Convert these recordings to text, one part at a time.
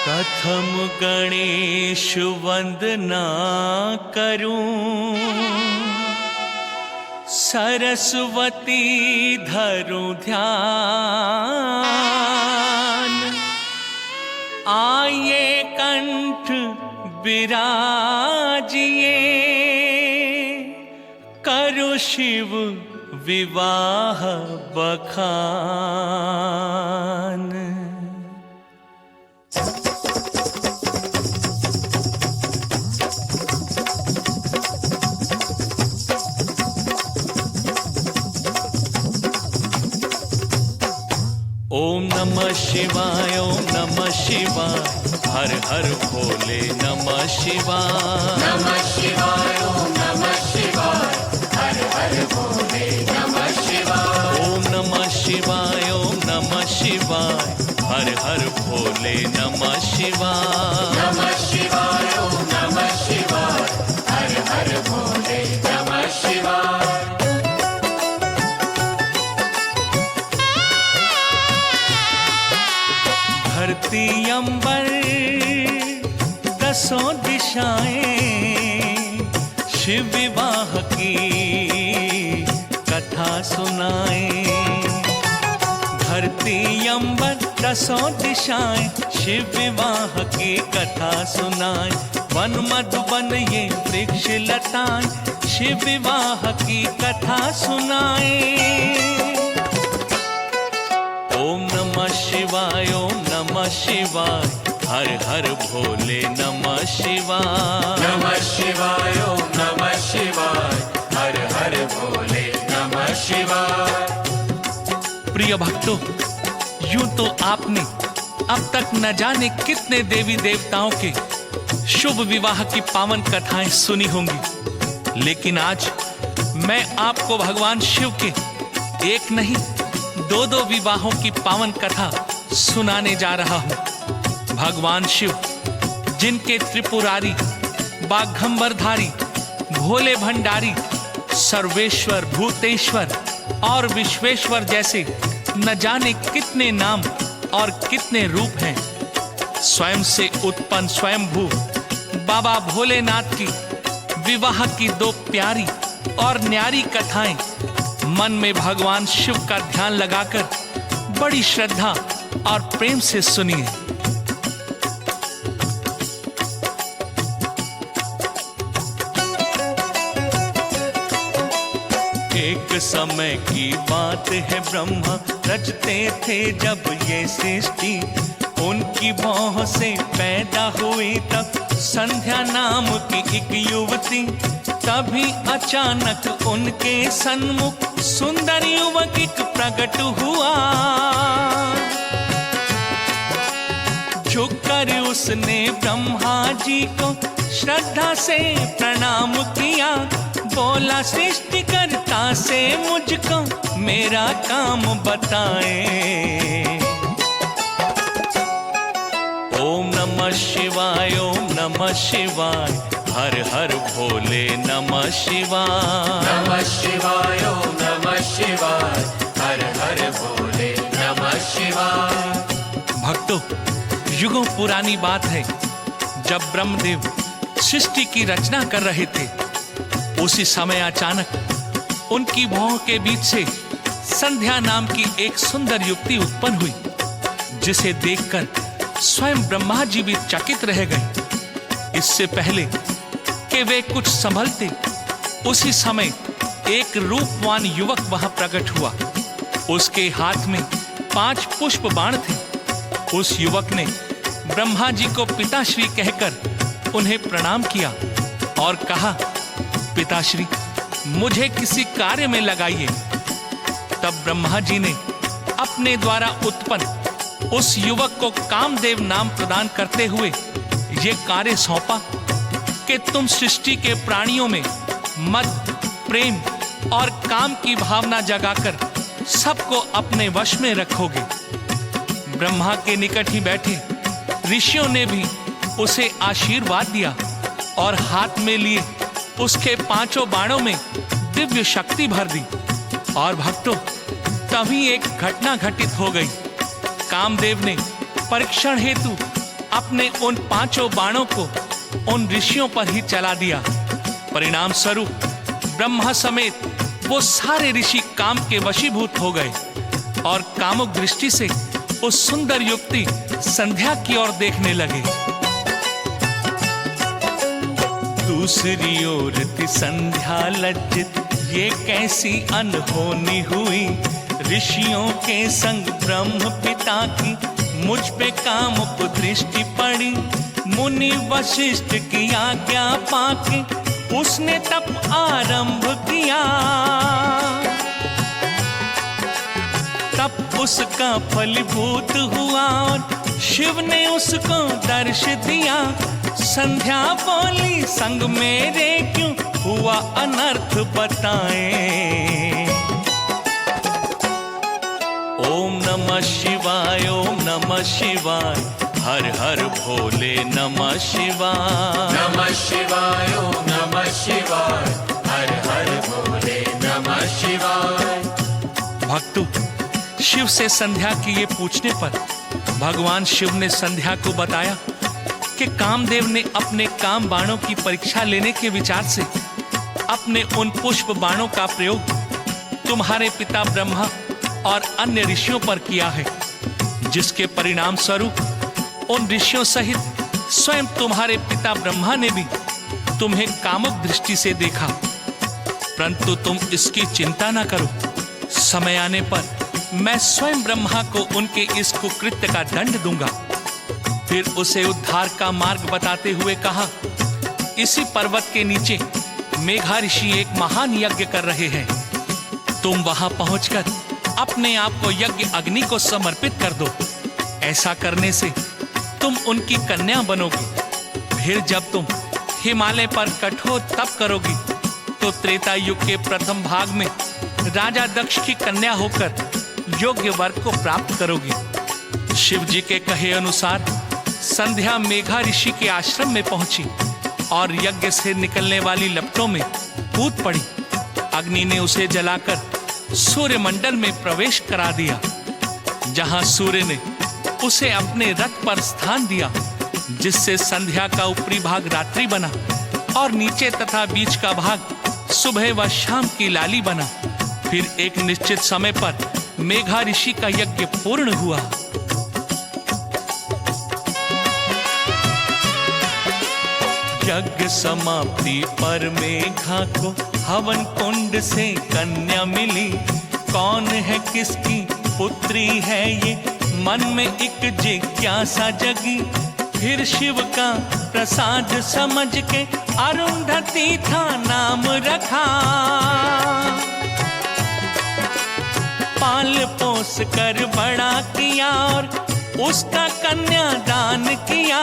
प्रथम गणेश वंदना करूं, सरस्वती धरूं ध्यान। आइए कंठ विराजिए, करो शिव विवाह बखान। ओम नमः शिवाय, ओम नमः शिवाय, हर हर भोले नमः शिवाय। नमः शिवाय, ओम नमः शिवाय, हर हर भोले नमः शिवाय। ओम नमः शिवाय, ओम नमः शिवाय, हर हर भोले नमः शिवाय। नमः शिवाय, ओम नमः शिवाय, हर हर भोले नमः शिवाय। धरती अंबर दसों दिशाएं, शिव विवाह की कथा सुनाए। धरती अंबर दसों दिशाएं, शिव विवाह की कथा सुनाए। वन मधुबन ये वृक्ष लताएं, शिव विवाह की कथा सुनाए। ओम नमः शिवाय, ओम नमः शिवाय, हर हर भोले नमः शिवाय। नमः शिवाय, ओम नमः शिवाय, हर हर भोले नमः शिवाय। प्रिय भक्तों, यूं तो आपने अब तक न जाने कितने देवी देवताओं के शुभ विवाह की पावन कथाएं सुनी होंगी, लेकिन आज मैं आपको भगवान शिव के एक नहीं दो विवाहों की पावन कथा सुनाने जा रहा हूं। भगवान शिव, जिनके त्रिपुरारी, बाघंबरधारी, भोले भंडारी, सर्वेश्वर, भूतेश्वर और विश्वेश्वर जैसे न जाने कितने नाम और कितने रूप हैं। स्वयं से उत्पन्न स्वयंभू बाबा भोलेनाथ की विवाह की दो प्यारी और न्यारी कथाएं मन में भगवान शिव का ध्यान लगाकर बड़ी श्रद्धा और प्रेम से सुनिए। एक समय की बात है, ब्रह्मा रचते थे जब ये सृष्टि। उनकी भौह से पैदा हुई तब संध्या नाम की एक युवती। तभी अचानक उनके सन्मुख सुंदर युवक एक प्रकट हुआ। झुककर उसने ब्रह्मा जी को श्रद्धा से प्रणाम किया। बोला सृष्टिकर्ता से मुझको मेरा काम बताए। ओम नमः शिवाय, ओम नमः शिवाय, हर हर भोले नमः शिवाय। नमः शिवाय, ओम नमः शिवाय, हर हर भोले नमः शिवाय। भक्तों, युगों पुरानी बात है, जब ब्रह्मदेव सृष्टि की रचना कर रहे थे, उसी समय अचानक उनकी भौं के बीच से संध्या नाम की एक सुंदर युवती उत्पन्न हुई, जिसे देखकर स्वयं ब्रह्मा जी भी चकित रह गए। इससे पहले कि वे कुछ संभलते, उसी समय एक रूपवान युवक वहां प्रकट हुआ। उसके हाथ में 5 पुष्प बाण थे। उस युवक ने ब्रह्मा जी को पिताश्री कहकर उन्हें प्रणाम किया और कहा, पिताश्री, मुझे किसी कार्य में लगाइए। तब ब्रह्मा जी ने अपने द्वारा उत्पन्न उस युवक को कामदेव नाम प्रदान करते हुए ये कार्य सौंपा कि तुम सृष्टि के प्राणियों में मद, प्रेम और काम की भावना जगाकर सबको अपने वश में रखोगे। ब्रह्मा के निकट ही बैठे ऋषियों ने भी उसे आशीर्वाद दिया और हाथ में लिए उसके 5 बाणों में दिव्य शक्ति भर दी। और भक्तों, तभी एक घटना घटित हो गई। कामदेव ने परीक्षण हेतु अपने उन 5 बाणों को उन ऋषियों पर ही चला दिया। परिणाम स्वरूप ब्रह्मा समेत वो सारे ऋषि काम के वशीभूत हो गए और कामुक दृष्टि से उस सुंदर युवती संध्या की ओर देखने लगे। दूसरी ओर थी संध्या लज्जित, ये कैसी अनहोनी हुई। ऋषियों के संग ब्रह्म पिता की मुझ पे कामुक दृष्टि पड़ी। मुनि वशिष्ठ की आज्ञा पाके उसने तप आरंभ किया। तप उसका फलीभूत हुआ और शिव ने उसको दर्श दिया। संध्या बोली संग मेरे क्यों हुआ अनर्थ बताएं। ओम नमः शिवाय, ओम नमः शिवाय, हर हर भोले नमः शिवाय। नमः शिवाय, ओम नमः शिवाय, हर हर भोले नमः शिवाय। भक्तों, शिव से संध्या की ये पूछने पर भगवान शिव ने संध्या को बताया कि कामदेव ने अपने काम बाणों की परीक्षा लेने के विचार से अपने उन पुष्प बाणों का प्रयोग तुम्हारे पिता ब्रह्मा और अन्य ऋषियों पर किया है, जिसके परिणाम स्वरूप उन ऋषियों सहित स्वयं तुम्हारे पिता ब्रह्मा ने भी तुम्हें कामुक दृष्टि से देखा। परंतु तुम इसकी चिंता न करो, समय आने पर मैं स्वयं ब्रह्मा को उनके इस कुकृत्य का दंड दूंगा। फिर उसे उद्धार का मार्ग बताते हुए कहा, इसी पर्वत के नीचे मेघा ऋषि एक महान यज्ञ कर रहे हैं। तुम वहां पहुंचकर अपने आप को यज्ञ अग्नि को समर्पित कर दो। ऐसा करने से तुम उनकी कन्या बनोगी। फिर जब तुम हिमालय पर कठोर तप करोगी तो त्रेता युग के प्रथम भाग में राजा दक्ष की कन्या होकर योग्य वर को प्राप्त करोगी। शिव जी के कहे अनुसार संध्या मेघा ऋषि के आश्रम में पहुंची और यज्ञ से निकलने वाली लपटों में कूद पड़ी। अग्नि ने उसे जलाकर सूर्य मंडल में प्रवेश करा दिया, जहां सूर्य ने उसे अपने रथ पर स्थान दिया, जिससे संध्या का ऊपरी भाग रात्रि बना और नीचे तथा बीच का भाग सुबह व शाम की लाली बना। फिर एक निश्चित समय पर मेघा ऋषि का यज्ञ पूर्ण हुआ। यज्ञ समाप्ति पर मेघा को हवन कुंड से कन्या मिली। कौन है, किसकी पुत्री है ये, मन में एक जिज्ञासा जगी। फिर शिव का प्रसाद समझ के अरुंधति था नाम रखा। पाल पोस कर बड़ा किया और उसका कन्यादान किया।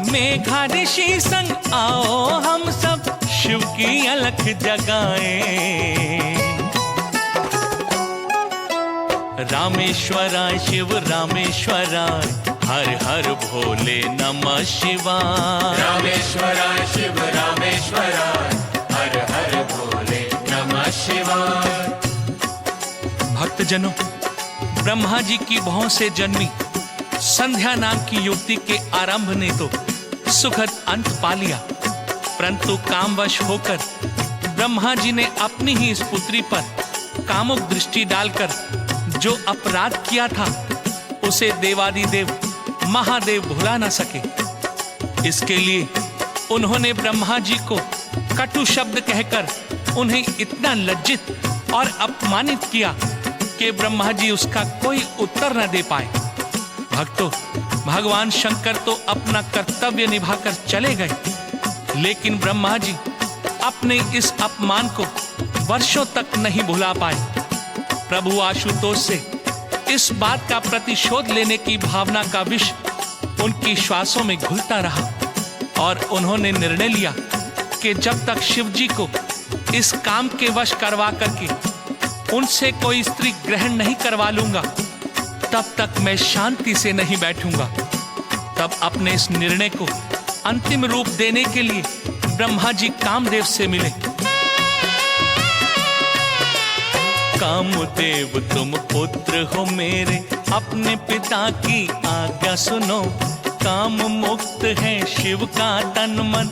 मेघा ऋषि संग आओ हम सब शिव की अलख जगाएं। रामेश्वराय शिव रामेश्वराय, हर हर भोले नमः शिवाय। रामेश्वराय शिव रामेश्वराय, हर हर भोले नमः शिवाय। भक्तजनों, ब्रह्मा जी की भौं से जन्मी संध्या नाम की युवती के आरंभ ने तो सुखद अंत पा लिया, परंतु कामवश होकर ब्रह्मा जी ने अपनी ही इस पुत्री पर कामुक दृष्टि डालकर जो अपराध किया था उसे देवादिदेव महादेव भुला न सके। इसके लिए उन्होंने ब्रह्मा जी को कटु शब्द कहकर उन्हें इतना लज्जित और अपमानित किया कि ब्रह्मा जी उसका कोई उत्तर न दे पाए। भक्तों, भगवान शंकर तो अपना कर्तव्य निभाकर चले गए, लेकिन ब्रह्मा जी अपने इस अपमान को वर्षों तक नहीं भुला पाए। प्रभु आशुतोष से इस बात का प्रतिशोध लेने की भावना का विष उनकी श्वासों में घुलता रहा और उन्होंने निर्णय लिया कि जब तक शिव जी को इस काम के वश करवा करके उनसे कोई स्त्री ग्रहण नहीं करवा लूंगा, तब तक मैं शांति से नहीं बैठूंगा। तब अपने इस निर्णय को अंतिम रूप देने के लिए ब्रह्मा जी कामदेव से मिले। कामदेव तुम पुत्र हो मेरे, अपने पिता की आज्ञा सुनो। काम मुक्त है शिव का तन मन,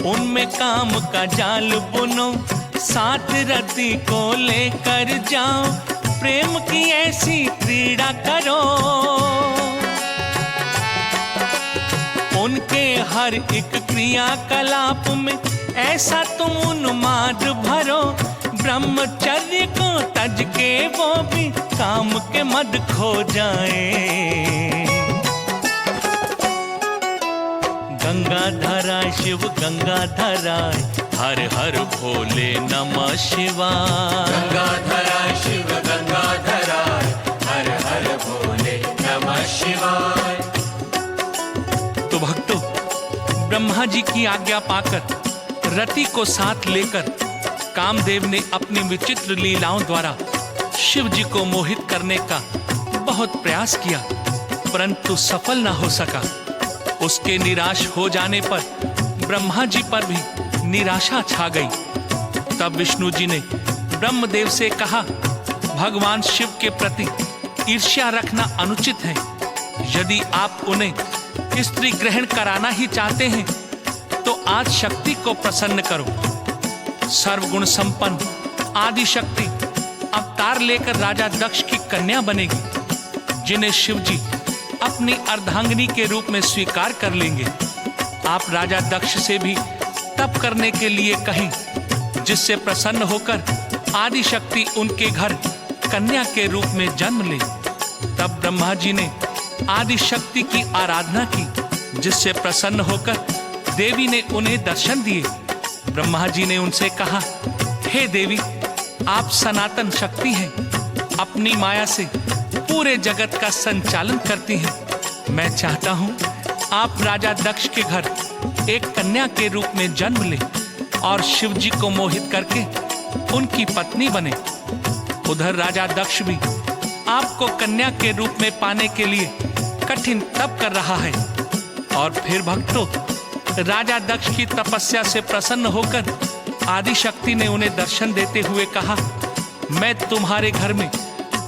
उनमें काम का जाल बुनो, साथ रति को लेकर जाओ, प्रेम की ऐसी क्रीड़ा करो। उनके हर एक क्रियाकलाप में ऐसा तुम उन्माद भरो, ब्रह्मचर्य को तज के वो भी काम के मद खो जाए। गंगाधराय शिव गंगाधराय, हर हर भोले नमः शिवाय। गंगाधराय शिव गंगाधराय, हर हर भोले नमः शिवाय। तो भक्तों, ब्रह्मा जी की आज्ञा पाकर रति को साथ लेकर कामदेव ने अपनी विचित्र लीलाओं द्वारा शिव जी को मोहित करने का बहुत प्रयास किया, परंतु सफल न हो सका। उसके निराश हो जाने पर ब्रह्मा जी पर भी निराशा छा गई। तब विष्णु जी ने ब्रह्मदेव से कहा, भगवान शिव के प्रति ईर्ष्या रखना अनुचित है। यदि आप उन्हें स्त्री ग्रहण कराना ही चाहते हैं तो आज शक्ति को प्रसन्न करो। सर्वगुण संपन्न आदि शक्ति अवतार लेकर राजा दक्ष की कन्या बनेगी, जिन्हें शिव जी अपनी अर्धांगिनी के रूप में स्वीकार कर लेंगे। आप राजा दक्ष से भी तप करने के लिए कहें, जिससे प्रसन्न होकर आदि शक्ति उनके घर कन्या के रूप में जन्म ले। तब ब्रह्मा जी ने आदि शक्ति की आराधना की, जिससे प्रसन्न होकर देवी ने उन्हें दर्शन दिए। ब्रह्मा जी ने उनसे कहा, हे देवी, आप सनातन शक्ति हैं, अपनी माया से पूरे जगत का संचालन करती हैं। मैं चाहता हूँ आप राजा दक्ष के घर एक कन्या के रूप में जन्म ले और शिव जी को मोहित करके उनकी पत्नी बने। उधर राजा दक्ष भी आपको कन्या के रूप में पाने के लिए कठिन तप कर रहा है। और फिर भक्तों, राजा दक्ष की तपस्या से प्रसन्न होकर आदि शक्ति ने उन्हें दर्शन देते हुए कहा, मैं तुम्हारे घर में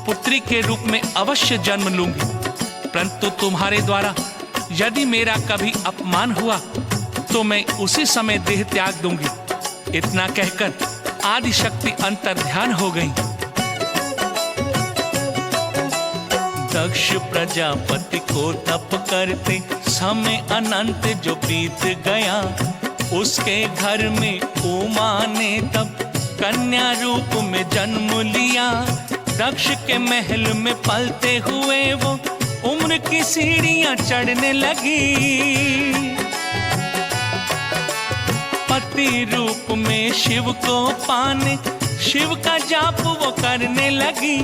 पुत्री के रूप में अवश्य जन्म लूंगी, परंतु तुम्हारे द्वारा यदि मेरा कभी अपमान हुआ तो मैं उसी समय देह त्याग दूंगी। इतना कहकर आदि शक्ति अंतर्ध्यान हो गई। दक्ष प्रजापति को तप करते समय अनंत जो बीत गया, उसके घर में उमा ने तब कन्या रूप में जन्म लिया। दक्ष के महल में पलते हुए वो उम्र की सीढ़ियां चढ़ने लगी। पति रूप में शिव को पाने शिव का जाप वो करने लगी।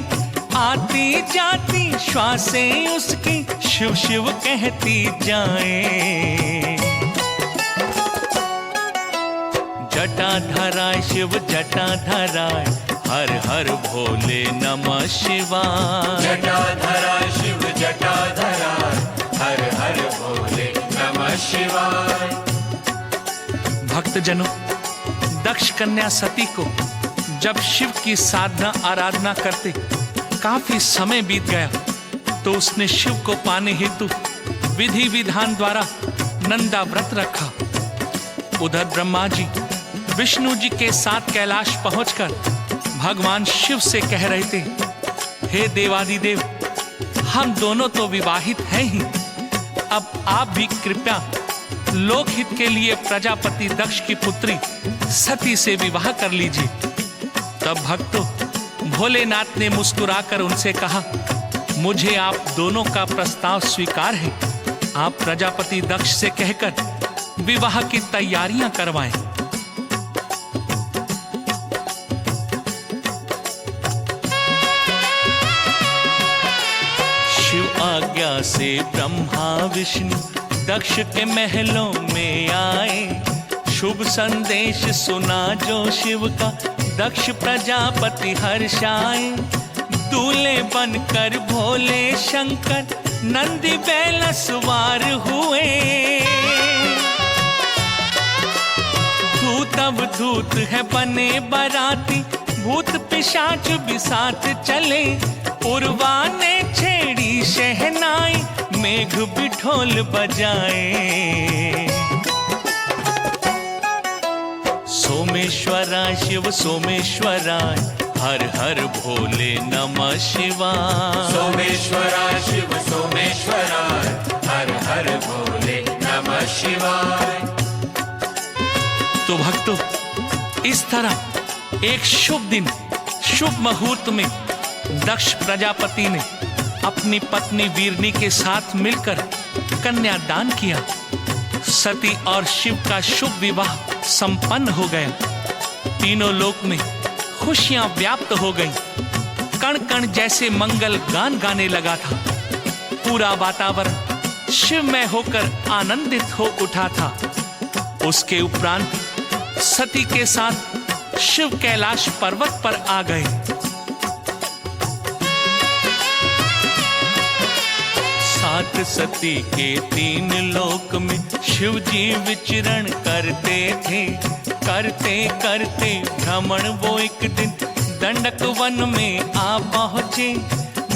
आती जाती श्वासें उसकी शिव शिव कहती जाए। जटाधराय शिव जटाधराय, हर हर भोले नमः शिवाय। जटाधराय शिव जटाधराय, हर हर भोले नमः शिवाय। भक्तजनों, दक्ष कन्या सती को जब शिव की साधना आराधना करते काफी समय बीत गया तो उसने शिव को पाने हेतु विधि विधान द्वारा नंदा व्रत रखा। उधर ब्रह्मा जी विष्णु जी के साथ कैलाश पहुंचकर भगवान शिव से कह रहे थे, हे देवादिदेव, हम दोनों तो विवाहित हैं ही, अब आप भी कृपया लोकहित के लिए प्रजापति दक्ष की पुत्री सती से विवाह कर लीजिए। तब भक्तों, भोलेनाथ ने मुस्कुराकर उनसे कहा, मुझे आप दोनों का प्रस्ताव स्वीकार है। आप प्रजापति दक्ष से कहकर विवाह की तैयारियां करवाएं। शिव आज्ञा से ब्रह्मा विष्णु दक्ष के महलों में आए। शुभ संदेश सुना जो शिव का, दक्ष प्रजापति हर्षाए। दूल्हे बनकर भोले शंकर नंदी बैल सवार हुए। धूत अवधूत है बने बराती, भूत पिशाच भी साथ चले। उर्वा ने छेड़ी शहनाई, मेघ भी ढोल बजाए। सोमेश्वराय शिव सोमेश्वराय, हर हर भोले नमः शिवाय। सोमेश्वराय शिव सोमेश्वराय, हर हर भोले नमः शिवाय। तो भक्तों, इस तरह एक शुभ दिन, शुभ मुहूर्त में दक्ष प्रजापति ने अपनी पत्नी वीरनी के साथ मिलकर कन्यादान किया। सती और शिव का शुभ विवाह संपन्न हो गया। तीनों लोक में खुशियां व्याप्त हो गईं। कण कण जैसे मंगल गान गाने लगा था। पूरा वातावरण शिवमय होकर आनंदित हो उठा था। उसके उपरांत सती के साथ शिव कैलाश पर्वत पर आ गए। साथ सती के तीन लोक में शिव जी विचरण करते थे। करते करते भ्रमण वो एक दिन दंडक वन में आ पहुंचे।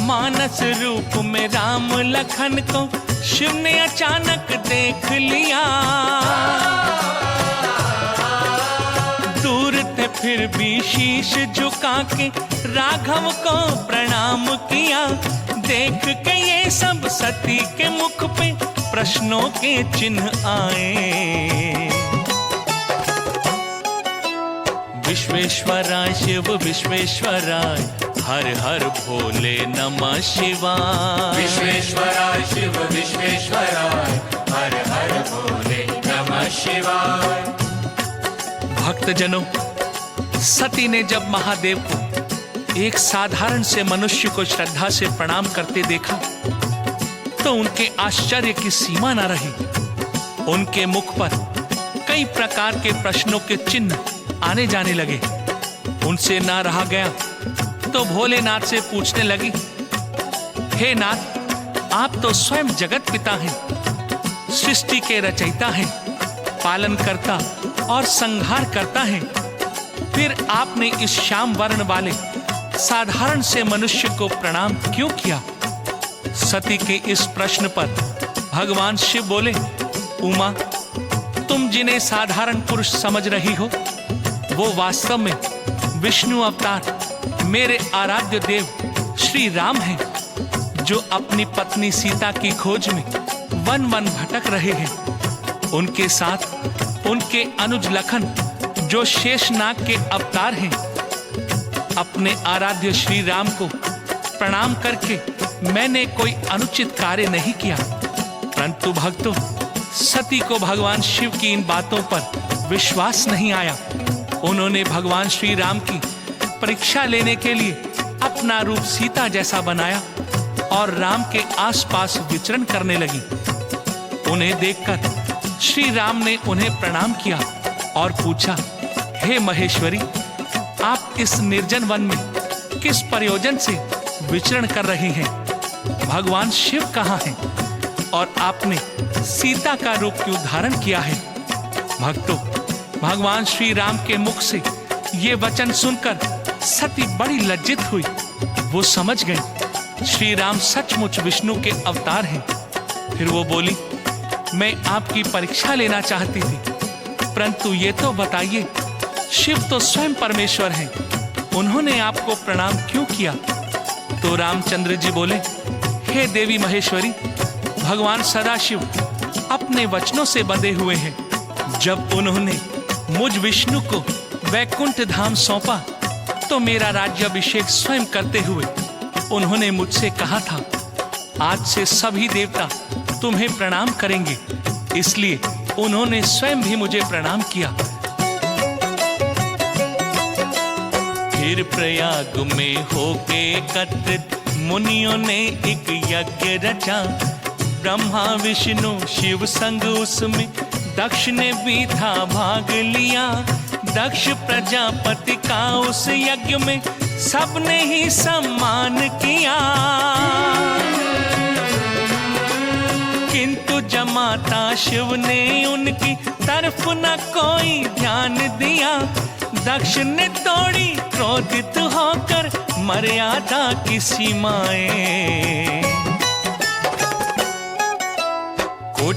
मानस रूप में राम लखन को शिव ने अचानक देख लिया। दूर थे फिर भी शीश झुका के राघव को प्रणाम किया। देख के ये सब सती के मुख पे प्रश्नों के चिन्ह आए। विश्वेश्वराय शिव विश्वेश्वराय, हर हर भोले नमः शिवाय। विश्वेश्वराय शिव विश्वेश्वराय, हर हर भोले नमः शिवाय। भक्तजनों, सती ने जब महादेव को एक साधारण से मनुष्य को श्रद्धा से प्रणाम करते देखा तो उनके आश्चर्य की सीमा न रही। उनके मुख पर कई प्रकार के प्रश्नों के चिन्ह आने जाने लगे। उनसे ना रहा गया तो भोलेनाथ से पूछने लगी, हे नाथ, आप तो स्वयं जगत पिता हैं, सृष्टि के रचयिता हैं, पालन करता और संहार करता हैं। फिर आपने इस श्याम वर्ण वाले साधारण से मनुष्य को प्रणाम क्यों किया? सती के इस प्रश्न पर भगवान शिव बोले, उमा, तुम जिन्हें साधारण पुरुष समझ रही हो वो वास्तव में विष्णु अवतार मेरे आराध्य देव श्री राम हैं, जो अपनी पत्नी सीता की खोज में वन वन भटक रहे हैं। उनके साथ उनके अनुज लखन जो शेषनाग के अवतार हैं। अपने आराध्य श्री राम को प्रणाम करके मैंने कोई अनुचित कार्य नहीं किया। परंतु भक्तों, सती को भगवान शिव की इन बातों पर विश्वास नहीं आया। उन्होंने भगवान श्री राम की परीक्षा लेने के लिए अपना रूप सीता जैसा बनाया और राम के आसपास विचरण करने लगी। उन्हें देखकर श्री राम ने उन्हें प्रणाम किया और पूछा, हे महेश्वरी, आप इस निर्जन वन में किस प्रयोजन से विचरण कर रही हैं? भगवान शिव कहाँ हैं? और आपने सीता का रूप क्यों धारण किया है? भक्तों, भगवान श्री राम के मुख से ये वचन सुनकर सती बड़ी लज्जित हुई। वो समझ गई श्री राम सचमुच विष्णु के अवतार हैं। फिर वो बोली, मैं आपकी परीक्षा लेना चाहती थी, परंतु ये तो बताइए, शिव तो स्वयं परमेश्वर हैं, उन्होंने आपको प्रणाम क्यों किया? तो रामचंद्र जी बोले, हे देवी महेश्वरी, भगवान सदाशिव अपने वचनों से बंधे हुए हैं। जब उन्होंने मुझ विष्णु को वैकुंठ धाम सौंपा तो मेरा राज्याभिषेक स्वयं करते हुए उन्होंने मुझसे कहा था, आज से सभी देवता तुम्हें प्रणाम करेंगे। इसलिए उन्होंने स्वयं भी मुझे प्रणाम किया। फिर प्रयाग में होके एकत्रित मुनियों ने एक यज्ञ रचा। ब्रह्मा विष्णु शिव संग उसमें दक्ष ने भी था भाग लिया। दक्ष प्रजापति का उस यज्ञ में सबने ही सम्मान किया। किंतु जमाता शिव ने उनकी तरफ न कोई ध्यान दिया। दक्ष ने तोड़ी क्रोधित होकर मर्यादा की सीमाएं।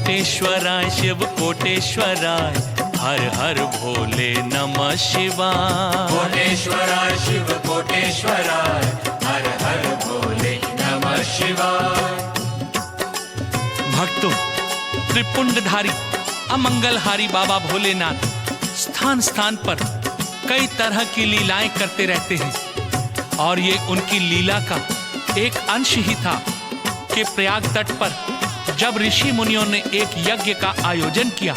कोटेश्वराय शिव कोटेश्वराय, हर हर भोले नमः शिवाय। कोटेश्वराय शिव कोटेश्वराय, हर हर भोले नमः शिवाय। भक्तों, त्रिपुंडधारी अमंगलहारी बाबा भोलेनाथ स्थान स्थान पर कई तरह की लीलाएं करते रहते हैं, और ये उनकी लीला का एक अंश ही था कि प्रयाग तट पर जब ऋषि मुनियों ने एक यज्ञ का आयोजन किया,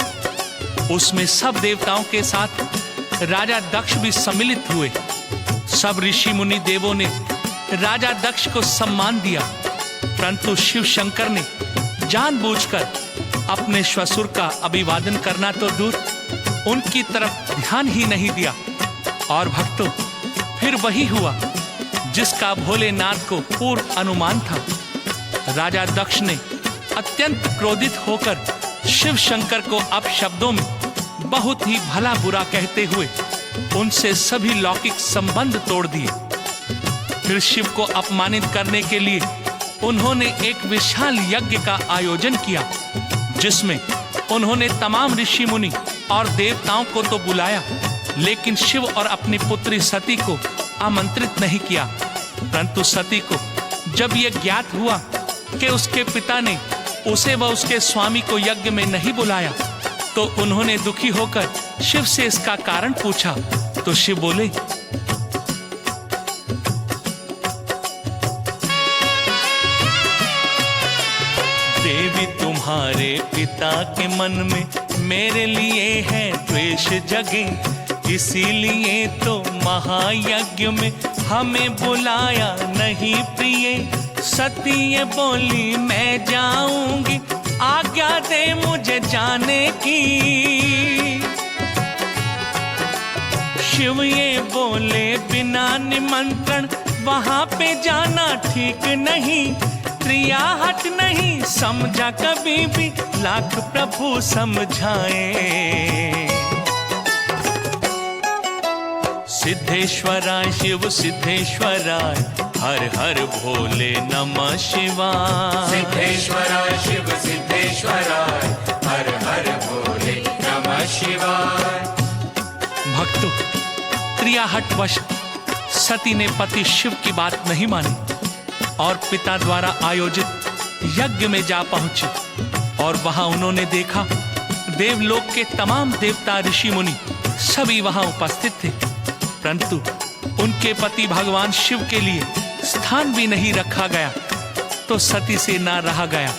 उसमें सब देवताओं के साथ राजा दक्ष भी सम्मिलित हुए। सब ऋषि मुनि देवों ने राजा दक्ष को सम्मान दिया, परंतु शिव शंकर ने जानबूझकर अपने श्वशुर का अभिवादन करना तो दूर, उनकी तरफ ध्यान ही नहीं दिया। और भक्तों, फिर वही हुआ जिसका भोलेनाथ को पूर्व अनुमान था। राजा दक्ष ने अत्यंत क्रोधित होकर शिव शंकर को अपशब्दों में बहुत ही भला बुरा कहते हुए उनसे सभी लौकिक संबंध तोड़ दिए। फिर शिव को अपमानित करने के लिए उन्होंने एक विशाल यज्ञ का आयोजन किया, जिसमें उन्होंने तमाम ऋषि मुनि और देवताओं को तो बुलाया, लेकिन शिव और अपनी पुत्री सती को आमंत्रित नहीं किया। परंतु सती को जब यह ज्ञात हुआ कि उसके पिता ने उसे व उसके स्वामी को यज्ञ में नहीं बुलाया, तो उन्होंने दुखी होकर शिव से इसका कारण पूछा। तो शिव बोले, देवी तुम्हारे पिता के मन में मेरे लिए है द्वेष जगे, इसीलिए तो महायज्ञ में हमें बुलाया नहीं प्रिय। सती ये बोली मैं जाऊंगी, आज्ञा दे मुझे जाने की। शिव ये बोले बिना निमंत्रण वहां पे जाना ठीक नहीं, क्रिया हट नहीं समझा कभी भी, लाख प्रभु समझाए। सिद्धेश्वराय शिव सिद्धेश्वराय, हर हर भोले नमः शिवाय। सिद्धेश्वराय शिव सिद्धेश्वराय, हर हर भोले नमः शिवाय। भक्तों, क्रियाहटवश सती ने पति शिव की बात नहीं मानी और पिता द्वारा आयोजित यज्ञ में जा पहुंचे, और वहां उन्होंने देखा देवलोक के तमाम देवता ऋषि मुनि सभी वहां उपस्थित थे, परंतु उनके पति भगवान शिव के लिए स्थान भी नहीं रखा गया। तो सती से ना रहा गया।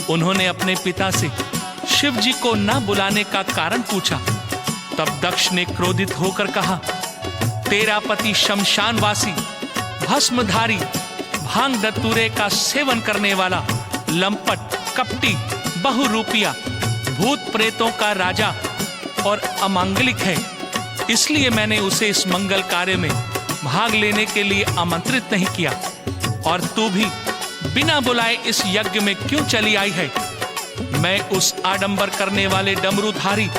उन्होंने अपने पिता से शिव जी को ना बुलाने का कारण पूछा। तब दक्ष ने क्रोधित होकर कहा, तेरा पति शमशानवासी, भस्मधारी, भांग दतूरे का सेवन करने वाला, लंपट, कपटी, बहुरूपिया, भूत प्रेतों का राजा और अमांगलिक है, इसलिए मैंने उसे इस मंगल कार्य में भाग लेने के लिए आमंत्रित नहीं किया। और तू भी बिना बुलाए इस यज्ञ में क्यों चली आई है? मैं उस आडंबर करने वाले डमरूधारी,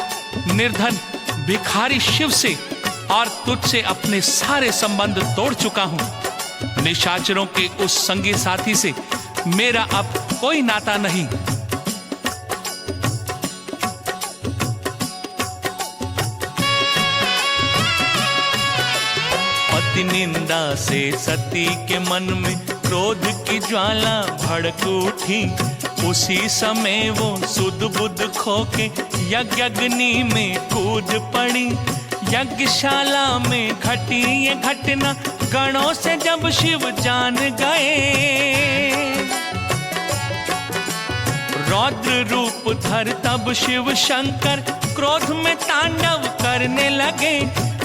निर्धन, भिखारी शिव से और तुझसे अपने सारे संबंध तोड़ चुका हूं। निशाचरों के उस संगी साथी से मेरा अब कोई नाता नहीं। पति निंदा से सती के मन में क्रोध की ज्वाला भड़क उठी। उसी समय वो सुध बुध खो के यज्ञ अग्नि में कूद पड़ी। यज्ञशाला में घटी ये घटना गणों से जब शिव जान गए। रौद्र रूप धर तब शिव शंकर क्रोध में तांडव करने लगे।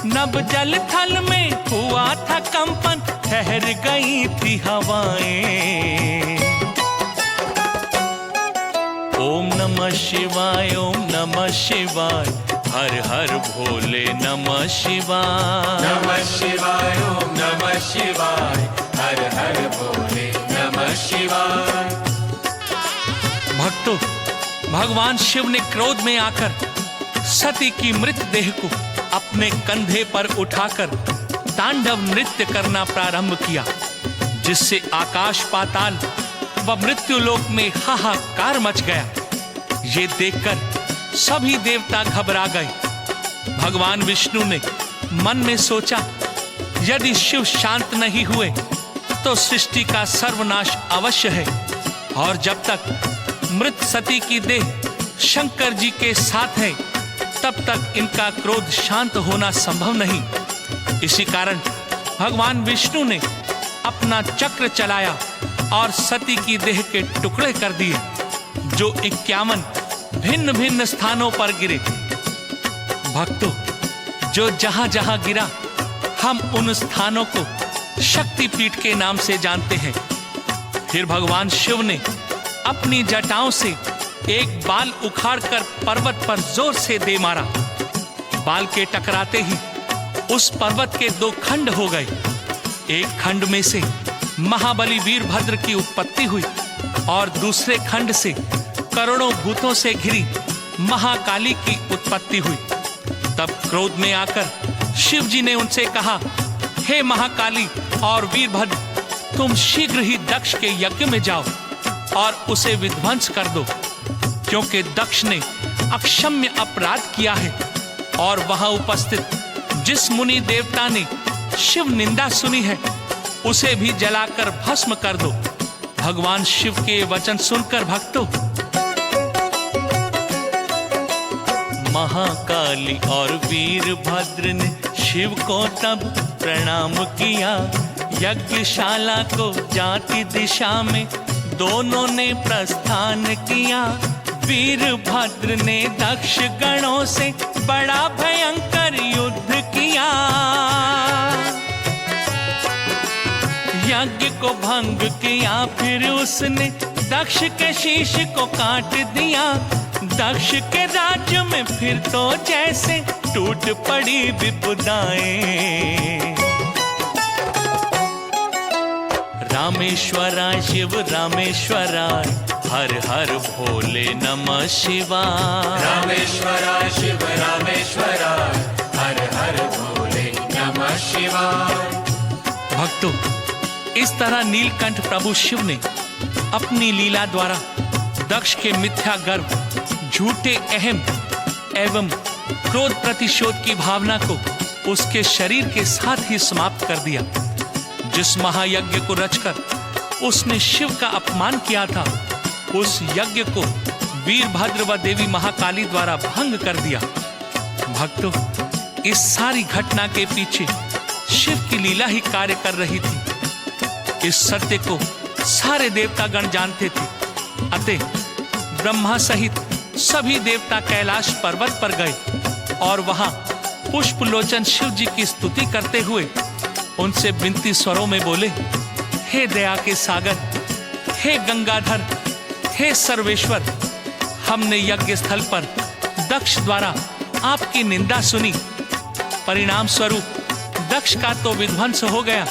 नभ जल थल में हुआ था कंपन, ठहर गई थी हवाएं। ओम नमः शिवाय, ओम नमः शिवाय, हर हर भोले नमः शिवाय। नमः शिवाय, ओम नमः शिवाय, हर हर भोले नमः शिवाय। भक्तों, भगवान शिव ने क्रोध में आकर सती की मृत देह को अपने कंधे पर उठाकर तांडव नृत्य करना प्रारंभ किया, जिससे आकाश पाताल व मृत्युलोक में हाहाकार मच गया। ये देखकर सभी देवता घबरा गए। भगवान विष्णु ने मन में सोचा, यदि शिव शांत नहीं हुए तो सृष्टि का सर्वनाश अवश्य है, और जब तक मृत सती की देह शंकर जी के साथ है तब तक इनका क्रोध शांत होना संभव नहीं। इसी कारण भगवान विष्णु ने अपना चक्र चलाया और सती की देह के टुकड़े कर दिए, जो 51 भिन्न भिन्न स्थानों पर गिरे। भक्तों, जो जहां जहां गिरा हम उन स्थानों को शक्तिपीठ के नाम से जानते हैं। फिर भगवान शिव ने अपनी जटाओं से एक बाल उखाड़कर पर्वत पर जोर से दे मारा। बाल के टकराते ही उस पर्वत के 2 खंड हो गए। एक खंड में से महाबली वीरभद्र की उत्पत्ति हुई और दूसरे खंड से करोड़ों भूतों से घिरी महाकाली की उत्पत्ति हुई। तब क्रोध में आकर शिव जी ने उनसे कहा, हे महाकाली और वीरभद्र, तुम शीघ्र ही दक्ष के यज्ञ में जाओ और उसे विध्वंस कर दो, क्योंकि दक्ष ने अक्षम्य अपराध किया है और वहां उपस्थित जिस मुनि देवता ने शिव निंदा सुनी है उसे भी जलाकर भस्म कर दो। भगवान शिव के वचन सुनकर भक्तों, महाकाली और वीरभद्र ने शिव को तब प्रणाम किया। यज्ञशाला को जाति दिशा में दोनों ने प्रस्थान किया। वीरभद्र ने दक्ष गणों से बड़ा भयंकर युद्ध किया। यज्ञ को भंग किया, फिर उसने दक्ष के शीश को काट दिया। दक्ष के राज्य में फिर तो जैसे टूट पड़ी विपदाएं। रामेश्वराय शिव रामेश्वराय, हर हर भोले नमः शिवाय। रामेश्वराय शिव रामेश्वराय, हर हर भोले नमः शिवाय। भक्तों, इस तरह नीलकंठ प्रभु शिव ने अपनी लीला द्वारा दक्ष के मिथ्या गर्व, झूठे अहम एवं क्रोध प्रतिशोध की भावना को उसके शरीर के साथ ही समाप्त कर दिया। जिस महायज्ञ को रचकर उसने शिव का अपमान किया था, उस यज्ञ को वीरभद्र व देवी महाकाली द्वारा भंग कर दिया। भक्तों, इस सारी घटना के पीछे शिव की लीला ही कार्य कर रही थी। इस सत्य को सारे देवतागण जानते थे। अतः ब्रह्मा सहित सभी देवता कैलाश पर्वत पर गए और वहां पुष्पलोचन शिव जी की स्तुति करते हुए उनसे विनती स्वरों में बोले, हे दया के सागर, हे गंगाधर, हे सर्वेश्वर, हमने यज्ञ स्थल पर दक्ष द्वारा आपकी निंदा सुनी। परिणाम स्वरूप दक्ष का तो विध्वंस हो गया,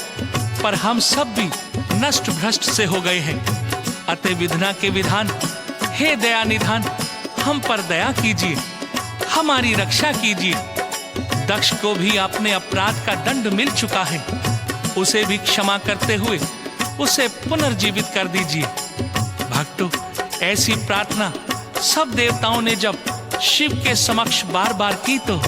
पर हम सब भी नष्ट भ्रष्ट से हो गए हैं। अतः विधना के विधान, हे दया निधान, हम पर दया कीजिए, हमारी रक्षा कीजिए। दक्ष को भी अपने अपराध का दंड मिल चुका है, उसे भी क्षमा करते हुए उसे पुनर्जीवित कर दीजिए। भक्तों, ऐसी प्रार्थना सब देवताओं ने जब शिव के समक्ष बार बार की तो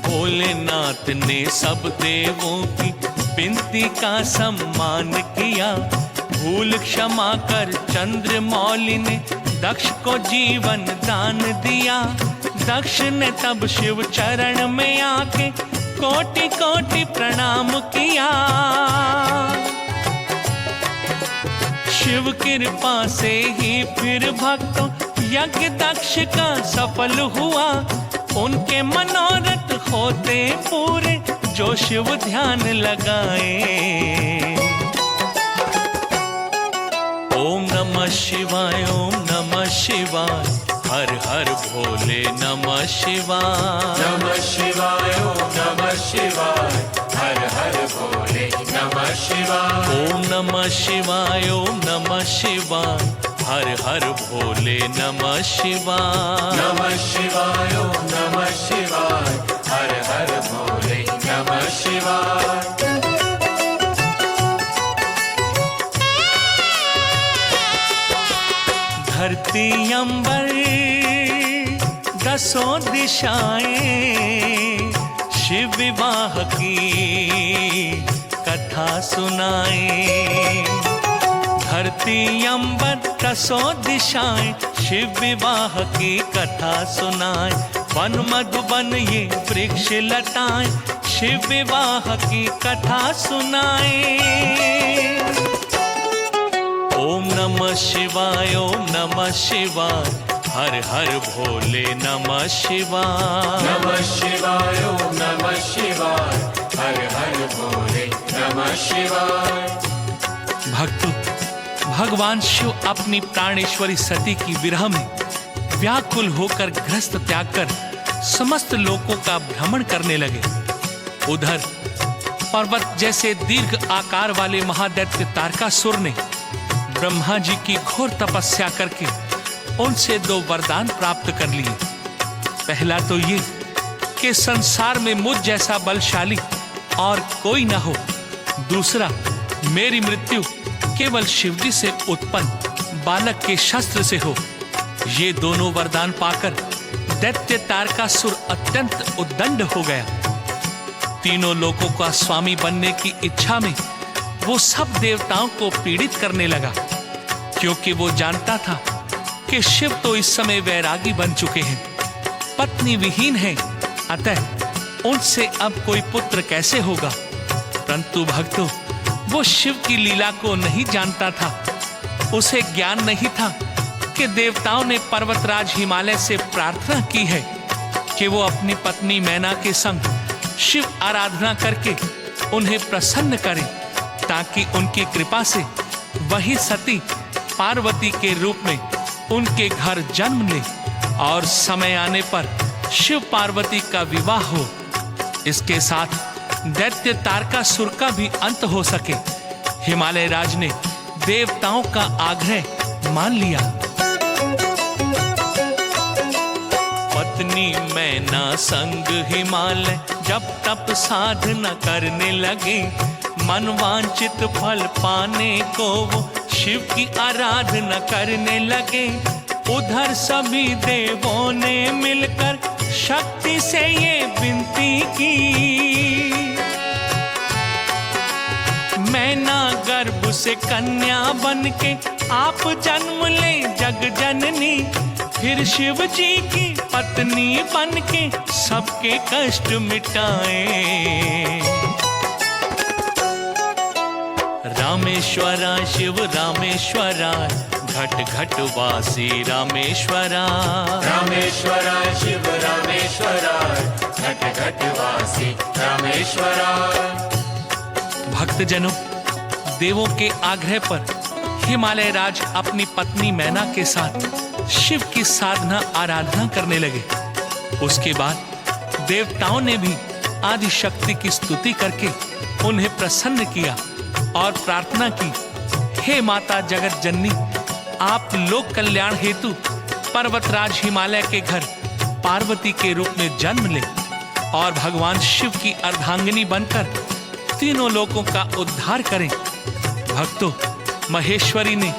भोलेनाथ ने सब देवों की विनती का सम्मान किया। भूल क्षमा कर चंद्रमौली ने दक्ष को जीवन दान दिया। दक्ष ने तब शिव चरण में आके कोटि कोटि प्रणाम किया। शिव कृपा से ही फिर भक्तों यज्ञ दक्ष का सफल हुआ। उनके मनोरथ होते पूरे जो शिव ध्यान लगाए। ओम नमः शिवाय, ओम नमः शिवाय, हर हर भोले नमः शिवाय। नमः शिवाय, ओम नमः शिवाय, हर हर भोले नमः शिवाय। ओम नमः शिवाय, ओम नमः शिवाय, हर हर भोले नमः शिवाय। नमः शिवाय, ओम नमः शिवाय, हर हर भोले नमः शिवाय। धरती अंबर दसों दिशाएं शिव विवाह की कथा सुनाए। धरती अंबर दसों दिशाएं शिव विवाह की कथा सुनाए। वन मधुबन ये वृक्ष लताएं शिव विवाह की कथा सुनाए। ओम नमः शिवाय, ओम नमः शिवाय, हर हर भोले नमः शिवाय। नमः शिवाय, ओम नमः शिवाय, हर हर भोले नमः शिवाय। भक्तों, भगवान शिव अपनी प्राणेश्वरी सती की विरह में व्याकुल होकर गृहस्थ त्याग कर समस्त लोकों का भ्रमण करने लगे। उधर पर्वत जैसे दीर्घ आकार वाले महादैत्य तारकासुर ने ब्रह्मा जी की घोर तपस्या करके उनसे 2 वरदान प्राप्त कर लिए। पहला तो ये कि संसार में मुझ जैसा बलशाली और कोई न हो। दूसरा, मेरी मृत्यु केवल शिवजी से उत्पन्न बालक के शस्त्र से हो। ये दोनों वरदान पाकर दैत्य तारकासुर अत्यंत उद्दंड हो गया। तीनों लोकों का स्वामी बनने की इच्छा में वो सब देवताओं को पीड़ित करने लगा, क्योंकि वो जानता था कि शिव तो इस समय वैरागी बन चुके हैं, पत्नी विहीन है, अतः उनसे अब कोई पुत्र कैसे होगा। परंतु भक्तों, वो शिव की लीला को नहीं जानता था। उसे ज्ञान नहीं था कि देवताओं ने पर्वतराज हिमालय से प्रार्थना की है कि वो अपनी पत्नी मैना के संग शिव आराधना करके उन्हें प्रसन्न करें, ताकि उनकी कृपा से वही सती पार्वती के रूप में उनके घर जन्म ले और समय आने पर शिव पार्वती का विवाह हो। इसके साथ दैत्य तारकासुर का भी अंत हो सके। हिमालय राज ने देवताओं का आग्रह मान लिया। पत्नी मैना संग हिमालय जब तप साधना करने लगे, मन वांछित फल पाने को वो शिव की आराधना करने लगे। उधर सभी देवों ने मिलकर शक्ति से ये विनती की, मैना गर्भ से कन्या बनके आप जन्म ले जग जननी, फिर शिव जी की पत्नी बनके सबके कष्ट मिटाए। रामेश्वरा शिव रामेश्वरा, घट घट वासी रामेश्वरा। रामेश्वरा शिव रामेश्वरा, घट घट वासी रामेश्वरा। भक्तजनों, देवों के आग्रह पर हिमालय राज अपनी पत्नी मैना के साथ शिव की साधना आराधना करने लगे। उसके बाद देवताओं ने भी आदि शक्ति की स्तुति करके उन्हें प्रसन्न किया और प्रार्थना की, हे माता जगत जननी, आप लोक कल्याण हेतु पर्वतराज हिमालय के घर पार्वती के रूप में जन्म ले और भगवान शिव की अर्धांगिनी बनकर तीनों लोकों का उद्धार करें। भक्तों, महेश्वरी ने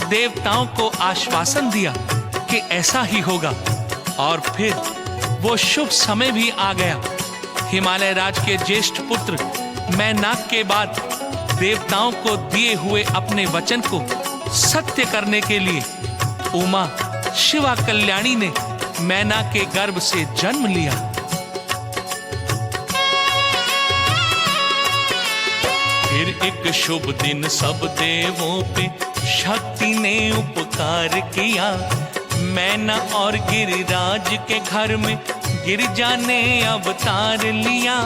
देवताओं को आश्वासन दिया कि ऐसा ही होगा और फिर वो शुभ समय भी आ गया। हिमालय राज के ज्येष्ठ पुत्र मैनाक के बाद देवताओं को दिए हुए अपने वचन को सत्य करने के लिए उमा शिवा कल्याणी ने मैना के गर्भ से जन्म लिया। फिर एक शुभ दिन सब देवों पे शक्ति ने उपकार किया। मैना और गिरिराज के घर में गिरिजा ने अवतार लिया।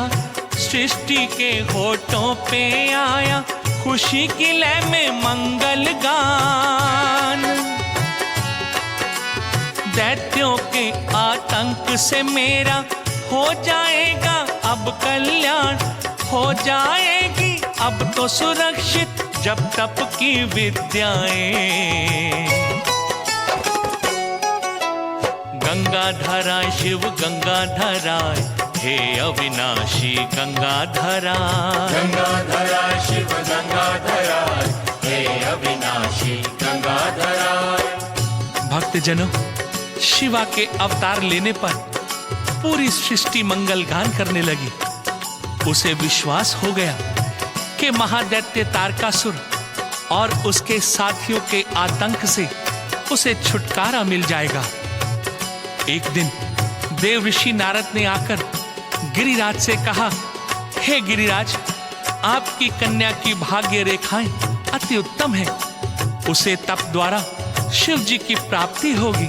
सृष्टि के होठों पे आया खुशी की लय में मंगल गान। दैत्यों के आतंक से मेरा हो जाएगा अब कल्याण, हो जाएगी अब तो सुरक्षित जब तप की विद्याएं। गंगाधराय शिव गंगाधराय, हे अविनाशी गंगाधराय। गंगाधराय शिव गंगाधराय, हे अविनाशी गंगाधराय। भक्तजनों, शिवा के अवतार लेने पर पूरी सृष्टि मंगल गान करने लगी। उसे विश्वास हो गया कि महादैत्य तारकासुर और उसके साथियों के आतंक से उसे छुटकारा मिल जाएगा। एक दिन देव ऋषि नारद ने आकर गिरिराज से कहा, हे गिरिराज, आपकी कन्या की भाग्य रेखाएं अति उत्तम है। उसे तप द्वारा शिव जी की प्राप्ति होगी।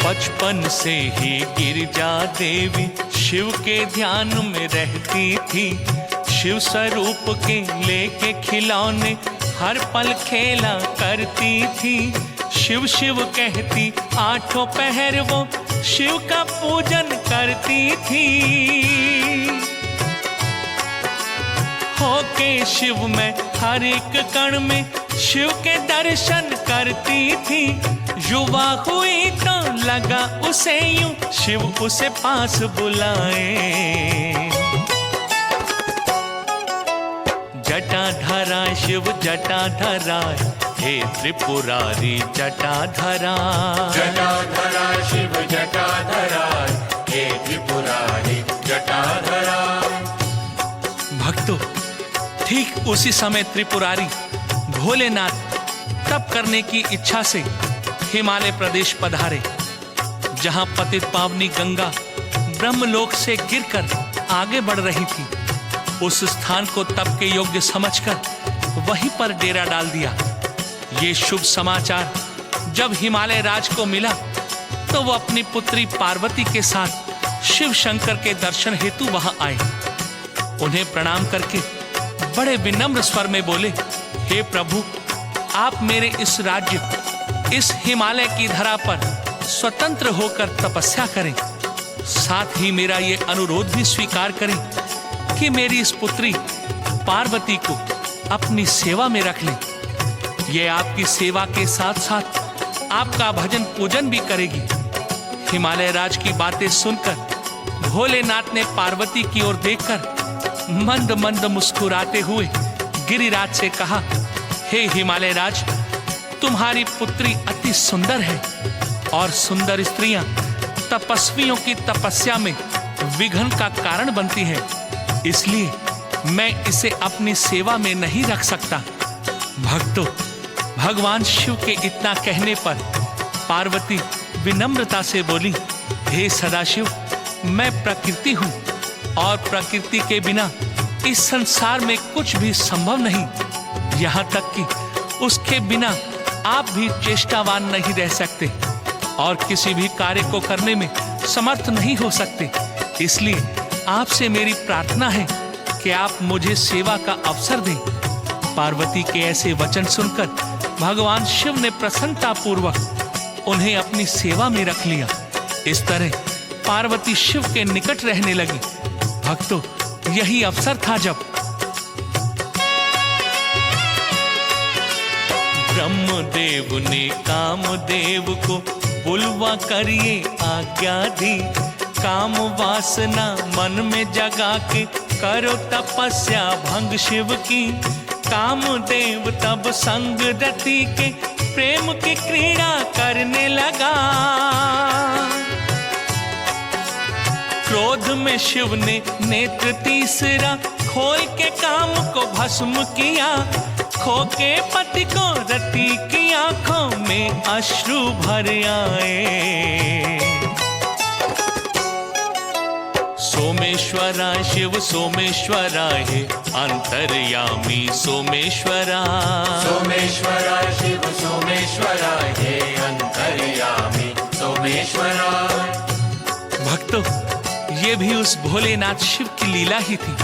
बचपन से ही गिरिजा देवी शिव के ध्यान में रहती थी। शिव स्वरूप के लेके खिलौने हर पल खेला करती थी। शिव शिव कहती आठों पहर वो शिव का पूजन करती थी। होके शिव में हर एक कण में शिव के दर्शन करती थी। युवा हुई तो लगा उसे यूं शिव उसे पास बुलाए। जटाधरा शिव जटाधरा, हे त्रिपुरारी जटाधरा। जटाधरा शिव जटाधरा, हे त्रिपुरारी जटाधरा। भक्तों, ठीक उसी समय त्रिपुरारी भोलेनाथ तप करने की इच्छा से हिमालय प्रदेश पधारे, जहां पतित पावनी गंगा ब्रह्मलोक से गिरकर आगे बढ़ रही थी। उस स्थान को तप के योग्य समझकर वहीं पर डेरा डाल दिया। ये शुभ समाचार जब हिमालय राज को मिला तो वो अपनी पुत्री पार्वती के साथ शिव शंकर के दर्शन हेतु वहां आए। उन्हें प्रणाम करके बड़े विनम्र स्वर में बोले, हे प्रभु, आप मेरे इस राज्य, इस हिमालय की धरा पर स्वतंत्र होकर तपस्या करें। साथ ही मेरा ये अनुरोध भी स्वीकार करें कि मेरी इस पुत्री पार्वती को अपनी सेवा में रख लें। ये आपकी सेवा के साथ साथ आपका भजन पूजन भी करेगी। हिमालय राज की बातें सुनकर भोलेनाथ ने पार्वती की ओर देखकर मंद मंद मुस्कुराते हुए गिरिराज से कहा, हे हिमालय राज, तुम्हारी पुत्री अति सुंदर है और सुंदर स्त्रियां तपस्वियों की तपस्या में विघ्न का कारण बनती है। इसलिए मैं इसे अपनी सेवा में नहीं रख सकता। भक्तों, भगवान शिव के इतना कहने पर पार्वती विनम्रता से बोली, हे सदाशिव, मैं प्रकृति हूं और प्रकृति के बिना इस संसार में कुछ भी संभव नहीं। यहाँ तक कि उसके बिना आप भी चेष्टावान नहीं रह सकते और किसी भी कार्य को करने में समर्थ नहीं हो सकते। इसलिए आपसे मेरी प्रार्थना है कि आप मुझे सेवा का अवसर दें। पार्वती के ऐसे वचन सुनकर भगवान शिव ने प्रसन्नता पूर्वक उन्हें अपनी सेवा में रख लिया। इस तरह पार्वती शिव के निकट रहने लगी। भक्तों, यही अवसर था जब ब्रह्मदेव ने कामदेव को बुलवा करिए आज्ञा दी। काम वासना मन में जगा के करो तपस्या भंग शिव की। कामदेव तब संग रति के प्रेम की क्रीड़ा करने लगा। क्रोध में शिव ने नेत्र तीसरा खोल के काम को भस्म किया। खो के पति को रति की आंखों में अश्रु भर आए। सोमेश्वरा शिव सोमेश्वरा है अंतर्यामी सोमेश्वरा। सोमेश्वरा शिव सोमेश्वरा है अंतर्यामी सोमेश्वरा। भक्तों, ये भी उस भोलेनाथ शिव की लीला ही थी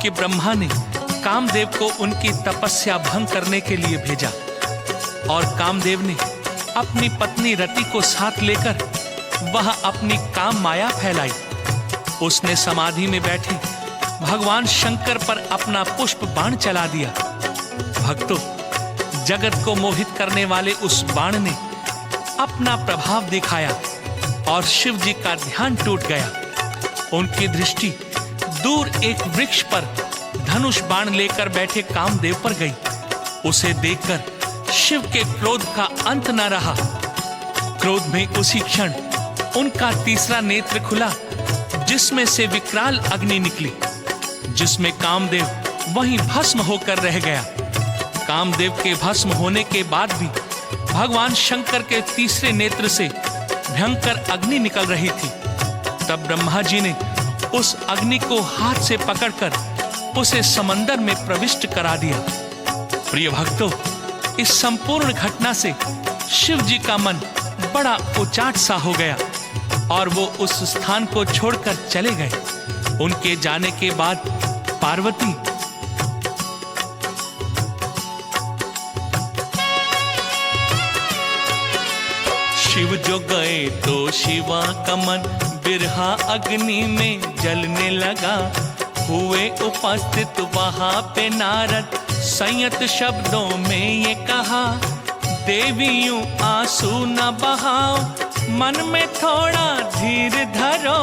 कि ब्रह्मा ने कामदेव को उनकी तपस्या भंग करने के लिए भेजा और कामदेव ने अपनी पत्नी रति को साथ लेकर वह अपनी काम माया फैलाई। उसने समाधि में बैठे भगवान शंकर पर अपना पुष्प बाण चला दिया। भक्तों, जगत को मोहित करने वाले उस बाण ने अपना प्रभाव दिखाया और शिव जी का ध्यान टूट गया। उनकी दृष्टि दूर एक वृक्ष पर धनुष बाण लेकर बैठे कामदेव पर गई। उसे देखकर शिव के क्रोध का अंत न रहा। क्रोध में उसी क्षण उनका तीसरा नेत्र खुला, जिसमें से विकराल अग्नि निकली, जिसमें कामदेव वहीं भस्म होकर रह गया। कामदेव के भस्म होने के बाद भी भगवान शंकर के तीसरे नेत्र से भयंकर अग्नि निकल रही थी। तब ब्रह्मा जी ने उस अग्नि को हाथ से पकड़कर उसे समंदर में प्रविष्ट करा दिया। प्रिय भक्तों, इस संपूर्ण घटना से शिव जी का मन बड़ा उचाट सा हो गया और वो उस स्थान को छोड़कर चले गए। उनके जाने के बाद पार्वती शिव जो गए तो शिवा का मन बिरहा अग्नि में जलने लगा। हुए उपस्थित वहां पे नारद, संयत शब्दों में ये कहा, देवियों आंसू न बहाओ, मन में थोड़ा धीर धरो।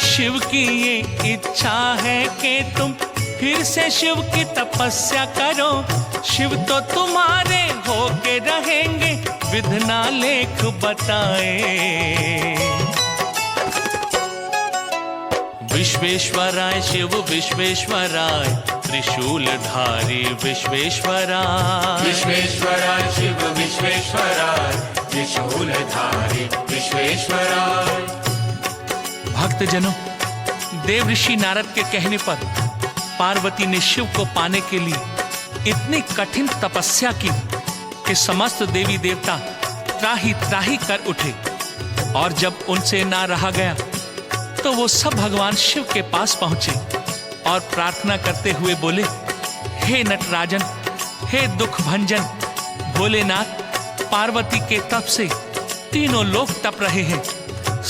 शिव की ये इच्छा है कि तुम फिर से शिव की तपस्या करो। शिव तो तुम्हारे होके रहेंगे, विधना लेख बताए। विश्वेश्वराय शिव विश्वेश्वराय, त्रिशूलधारी विश्वेश्वराय। विश्वेश्वराय शिव विश्वेश्वराय, त्रिशूलधारी विश्वेश्वराय। भक्तजनों, देव ऋषि नारद के कहने पर पार्वती ने शिव को पाने के लिए इतनी कठिन तपस्या की कि समस्त देवी देवता त्राही त्राही कर उठे। और जब उनसे ना रहा गया तो वो सब भगवान शिव के पास पहुंचे और प्रार्थना करते हुए बोले, हे नटराजन, हे दुख भंजन भोलेनाथ, पार्वती के तप से तीनों लोग तप रहे हैं,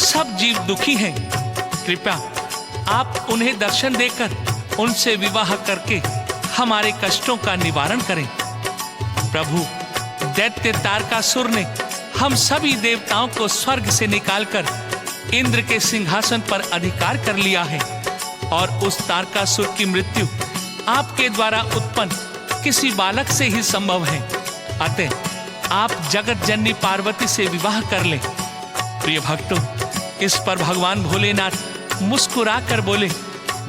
सब जीव दुखी हैं। कृपया आप उन्हें दर्शन देकर उनसे विवाह करके हमारे कष्टों का निवारण करें। प्रभु, दैत्य तारकासुर ने हम सभी देवताओं को स्वर्ग से निकालकर इंद्र के सिंहासन पर अधिकार कर लिया है और उस तारकासुर की मृत्यु आपके द्वारा उत्पन्न किसी बालक से ही संभव है। अतः आप जगत जननी पार्वती से विवाह कर लें। प्रिय भक्तों, इस पर भगवान भोलेनाथ मुस्कुरा कर बोले,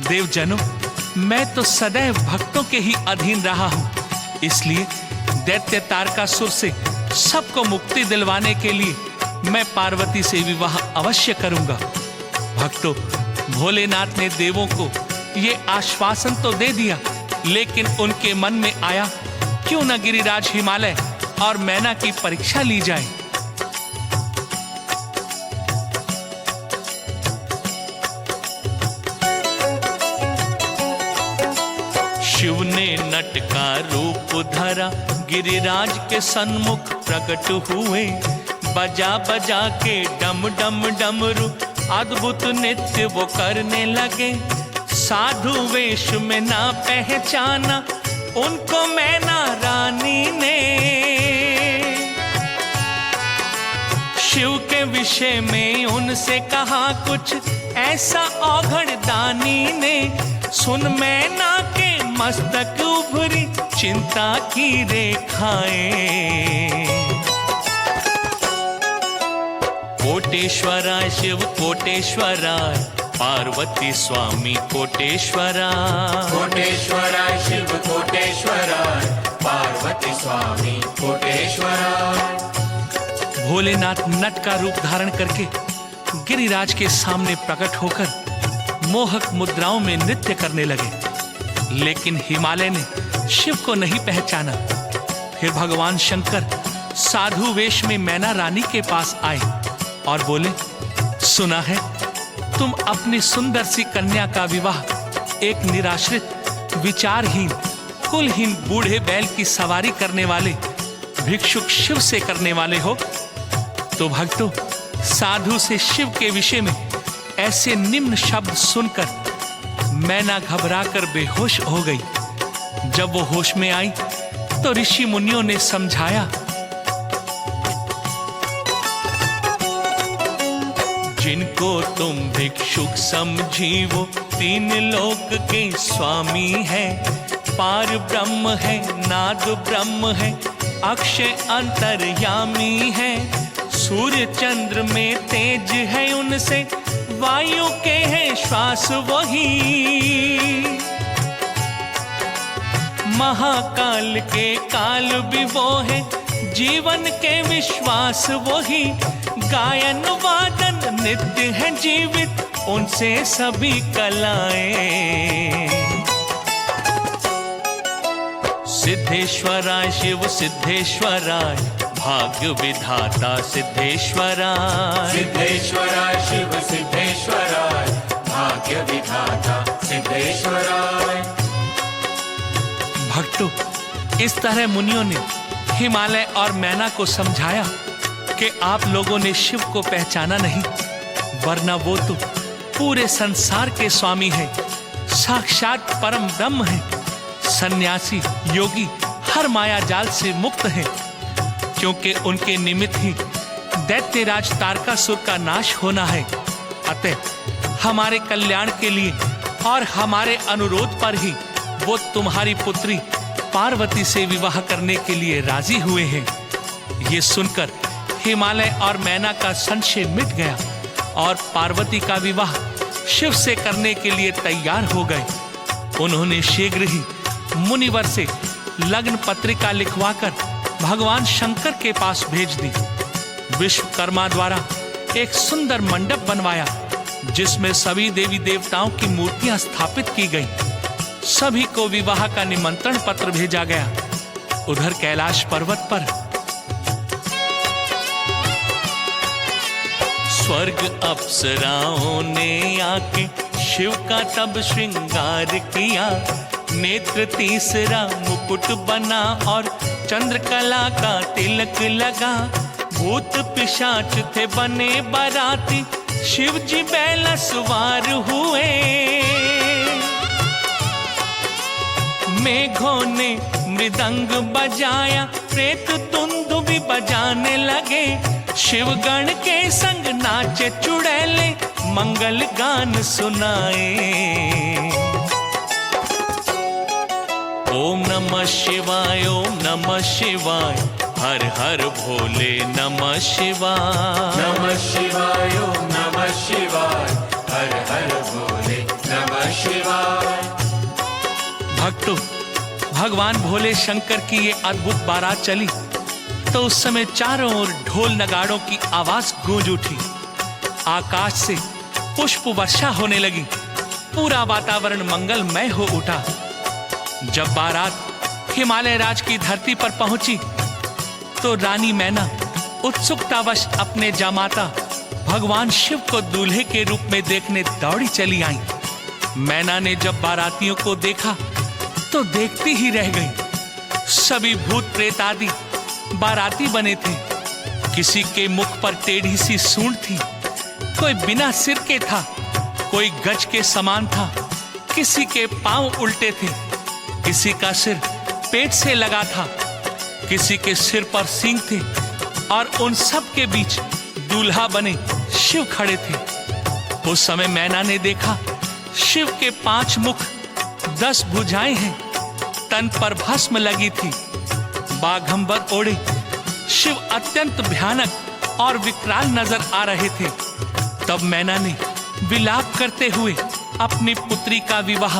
देवजनों, मैं तो सदैव भक्तों के ही अधीन रहा हूं, इसलिए दैत्य तारकासुर से सबको मुक्ति दिलवाने के लिए मैं पार्वती से विवाह अवश्य करूंगा। भक्तों, भोलेनाथ ने देवों को ये आश्वासन तो दे दिया, लेकिन उनके मन में आया, क्यों न गिरिराज हिमालय और मैना की परीक्षा ली जाए। शिव ने नट का रूप धरा, गिरिराज के सन्मुख प्रकट हुए। बजा बजा के डम डम डमरू अद्भुत नृत्य वो करने लगे। साधु वेश में ना पहचाना उनको मैना रानी ने। शिव के विषय में उनसे कहा कुछ ऐसा औघड़ दानी ने। सुन मैना के मस्तक उभरी चिंता की रेखाएं। कोटेश्वराय शिव कोटेश्वराय, पार्वती स्वामी कोटेश्वराय। कोटेश्वराय शिव कोटेश्वराय, पार्वती स्वामी कोटेश्वराय। भोलेनाथ नट का रूप धारण करके गिरिराज के सामने प्रकट होकर मोहक मुद्राओं में नृत्य करने लगे, लेकिन हिमालय ने शिव को नहीं पहचाना। फिर भगवान शंकर साधु वेश में मैना रानी के पास आए और बोले, सुना है तुम अपनी सुंदर सी कन्या का विवाह एक निराश्रित, विचारहीन, कुलहीन बूढ़े बैल की सवारी करने वाले भिक्षुक शिव से करने वाले हो। तो भक्तों, साधु से शिव के विषय में ऐसे निम्न शब्द सुनकर मैना घबराकर बेहोश हो गई। जब वो होश में आई तो ऋषि मुनियों ने समझाया, जिनको तुम भिक्षुक समझी वो तीन लोक के स्वामी है। पार ब्रह्म है, नाद ब्रह्म है, अक्षय अंतर्यामी है। सूर्य चंद्र में तेज है उनसे, वायु के है श्वास वही। महाकाल के काल भी वो है, जीवन के विश्वास वही। गायन वादन नित्य है जीवित, उनसे सभी कलाएं। सिद्धेश्वराय शिव सिद्धेश्वराय, भाग्य विधाता सिद्धेश्वराय। सिद्धेश्वराय शिव सिद्धेश्वराय, भाग्य विधाता सिद्धेश्वराय। भक्तों, इस तरह मुनियों ने हिमालय और मैना को समझाया कि आप लोगों ने शिव को पहचाना नहीं, वरना वो तो पूरे संसार के स्वामी है, साक्षात परम ब्रह्म है। सन्यासी योगी हर माया जाल से मुक्त है, क्योंकि उनके निमित्त ही दैत्यराज तारकासुर का नाश होना है। अतः हमारे कल्याण के लिए और हमारे अनुरोध पर ही वो तुम्हारी पुत्री पार्वती से विवाह करने के लिए राजी हुए हैं। ये सुनकर हिमालय और मैना का संशय मिट गया और पार्वती का विवाह शिव से करने के लिए तैयार हो गए। उन्होंने शीघ्र ही मुनिवर से लग्न पत्रिका लिखवाकर भगवान शंकर के पास भेज दी। विश्वकर्मा द्वारा एक सुंदर मंडप बनवाया, जिसमें सभी देवी देवताओं की मूर्तियां स्थापित की गई। सभी को विवाह का निमंत्रण पत्र भेजा गया। उधर कैलाश पर्वत पर स्वर्ग अप्सराओं ने आके शिव का तब श्रृंगार किया। नेत्र तीसरा मुकुट बना और चंद्रकला का तिलक लगा। भूत पिशाच थे बने बाराती, शिव जी बैल सवार हुए। मेघों ने मृदंग बजाया, प्रेत धुंधु भी बजाने लगे। शिवगण के संग नाचे चुड़ैले, मंगल गान सुनाए। ओम नमः शिवाय, ओम नमः शिवाय, हर हर भोले नमः शिवाय। नमः शिवाय, ओम नमः शिवाय, हर हर भोले नमः शिवाय। भक्तों, भगवान भोले शंकर की ये अद्भुत बारात चली तो उस समय चारों ओर ढोल नगाड़ों की आवाज गूंज उठी। आकाश से पुष्प वर्षा होने लगी। पूरा वातावरण मंगलमय हो उठा। जब बारात हिमालय राज की धरती पर पहुंची तो रानी मैना उत्सुकतावश अपने जामाता भगवान शिव को दूल्हे के रूप में देखने दौड़ी चली आई। मैना ने जब बारातियों को देखा तो देखती ही रह गई। सभी भूत प्रेत आदि बाराती बने थे। किसी के मुख पर टेढ़ी सी सूंड थी, कोई बिना सिर के था, कोई गज के समान था, किसी के पांव उल्टे थे, किसी का सिर पेट से लगा था, किसी के सिर पर सींग थे और उन सब के बीच दूल्हा बने शिव खड़े थे। उस समय मैना ने देखा शिव के 5 मुख 10 भुजाएं हैं, तन पर भस्म लगी थी, बाघंबर ओढ़े शिव अत्यंत भयानक और विकराल नजर आ रहे थे। तब मैना ने विलाप करते हुए अपनी पुत्री का विवाह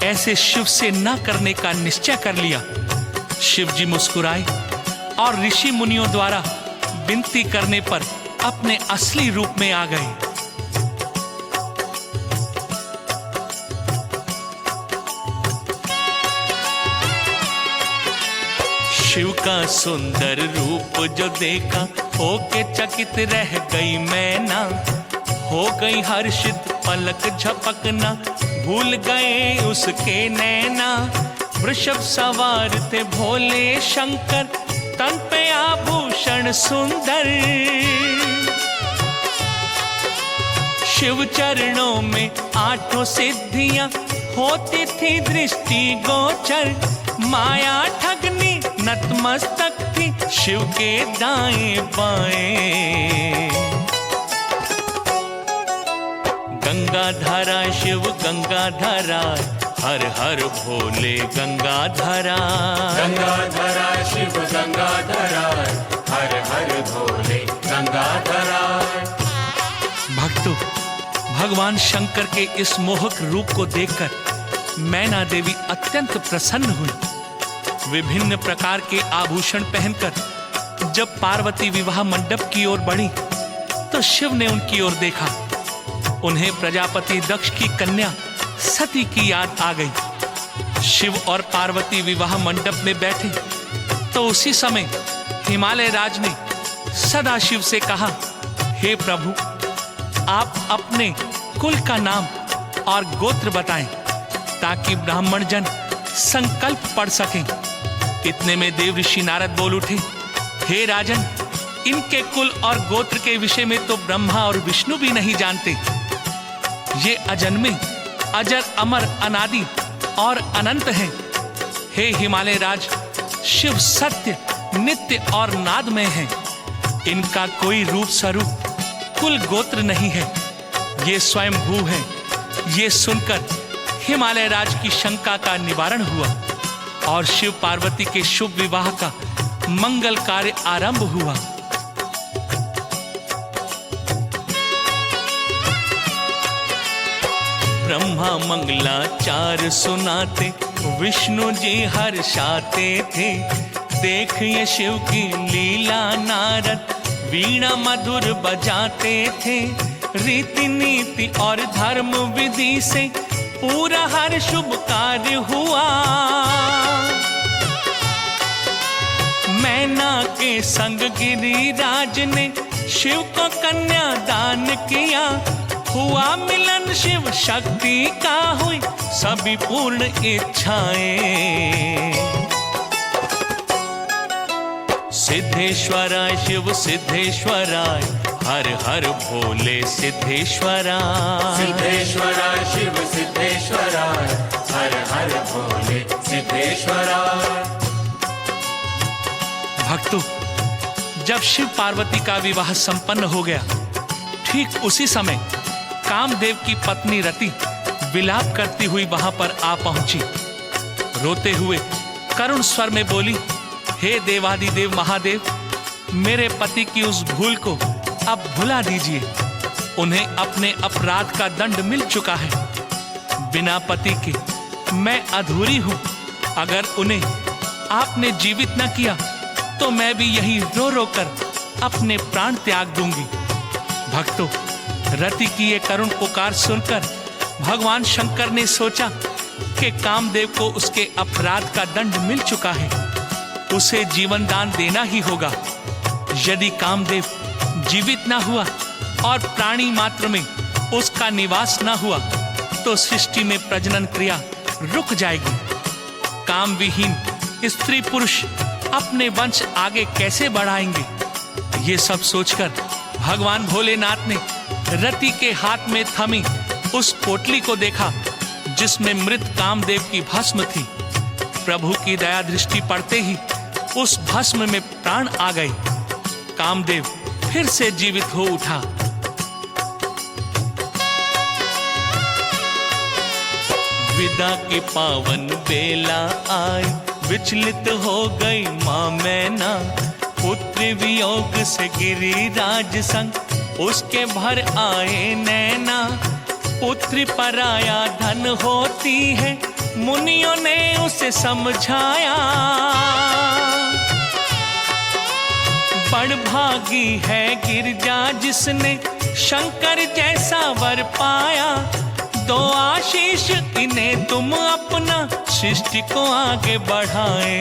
ऐसे शिव से न करने का निश्चय कर लिया। शिव जी मुस्कुराए और ऋषि मुनियों द्वारा विनती करने पर अपने असली रूप में आ गए। शिव का सुंदर रूप जो देखा होके चकित रह गई मैना। हो गई हर्षित पलक झपकना, भूल गए उसके नैना। वृषभ सवार थे भोले शंकर, तन पे आभूषण सुंदर। शिव चरणों में 8 सिद्धियां होती थी दृष्टि गोचर। माया ठगनी नतमस्तक थी शिव के दाएं बाएं। गंगाधरा शिव गंगाधरा, हर हर भोले गंगाधरा। गंगाधरा शिव गंगाधरा, हर हर भोले गंगाधरा। भक्तों, भगवान शंकर के इस मोहक रूप को देखकर मैना देवी अत्यंत प्रसन्न हुई। विभिन्न प्रकार के आभूषण पहनकर जब पार्वती विवाह मंडप की ओर बढ़ी तो शिव ने उनकी ओर देखा। उन्हें प्रजापति दक्ष की कन्या सती की याद आ गई। शिव और पार्वती विवाह मंडप में बैठे तो उसी समय हिमालय राज ने सदाशिव से कहा, हे प्रभु, आप अपने कुल का नाम और गोत्र बताएं ताकि ब्राह्मण जन संकल्प पढ़ सकें। इतने में देव ऋषि नारद बोल उठे, हे राजन, इनके कुल और गोत्र के विषय में तो ब्रह्मा और विष्णु भी नहीं जानते। ये अजन्मे, अजर, अमर, अनादि और अनंत हैं। हे हिमालय राज, शिव सत्य, नित्य और नादमय हैं। इनका कोई रूप स्वरूप, कुल गोत्र नहीं है। ये स्वयं भू है। ये सुनकर हिमालय राज की शंका का निवारण हुआ और शिव पार्वती के शुभ विवाह का मंगल कार्य आरंभ हुआ। ब्रह्मा मंगलाचार सुनाते, विष्णु जी हर्षाते थे। देख ये शिव की लीला नारद वीणा मधुर बजाते थे। रीति नीति और धर्म विधि से पूरा हर शुभ कार्य हुआ। मैना के संग गिरिराज ने शिव को कन्या दान किया। हुआ मिलन शिव शक्ति का, हुई सभी पूर्ण इच्छाएं। सिद्धेश्वराय शिव सिद्धेश्वराय, हर हर भोले सिद्धेश्वरा। सिद्धेश्वराय शिव सिद्धेश्वराय, हर हर भोले सिद्धेश्वरा। भक्तों, जब शिव पार्वती का विवाह संपन्न हो गया, ठीक उसी समय कामदेव की पत्नी रति विलाप करती हुई वहां पर आ पहुंची। रोते हुए करुण स्वर में बोली, हे देवादिदेव महादेव, मेरे पति की उस भूल को अब भुला दीजिए। उन्हें अपने अपराध का दंड मिल चुका है। बिना पति के मैं अधूरी हूं। अगर उन्हें आपने जीवित न किया तो मैं भी यही रो रो कर अपने प्राण त्याग दूंगी। भक्तों, रति की ये करुण पुकार सुनकर भगवान शंकर ने सोचा कि कामदेव को उसके अपराध का दंड मिल चुका है, उसे जीवन दान देना ही होगा। यदि कामदेव जीवित ना हुआ और प्राणी मात्र में उसका निवास ना हुआ तो सृष्टि में प्रजनन क्रिया रुक जाएगी। काम विहीन स्त्री पुरुष अपने वंश आगे कैसे बढ़ाएंगे? ये सब सोचकर भगवान भोलेनाथ ने रति के हाथ में थमी उस पोटली को देखा जिसमें मृत कामदेव की भस्म थी। प्रभु की दया दृष्टि पड़ते ही उस भस्म में प्राण आ गए। कामदेव फिर से जीवित हो उठा। विदा की पावन बेला आई, विचलित हो गई मां मैना। पुत्र वियोग से गिरिराज संग उसके भर आए नैना। पुत्री पराया धन होती है, मुनियों ने उसे समझाया। बड़भागी है गिरजा जिसने शंकर जैसा वर पाया। दो आशीष इन्हें तुम अपना, सृष्टि को आगे बढ़ाए।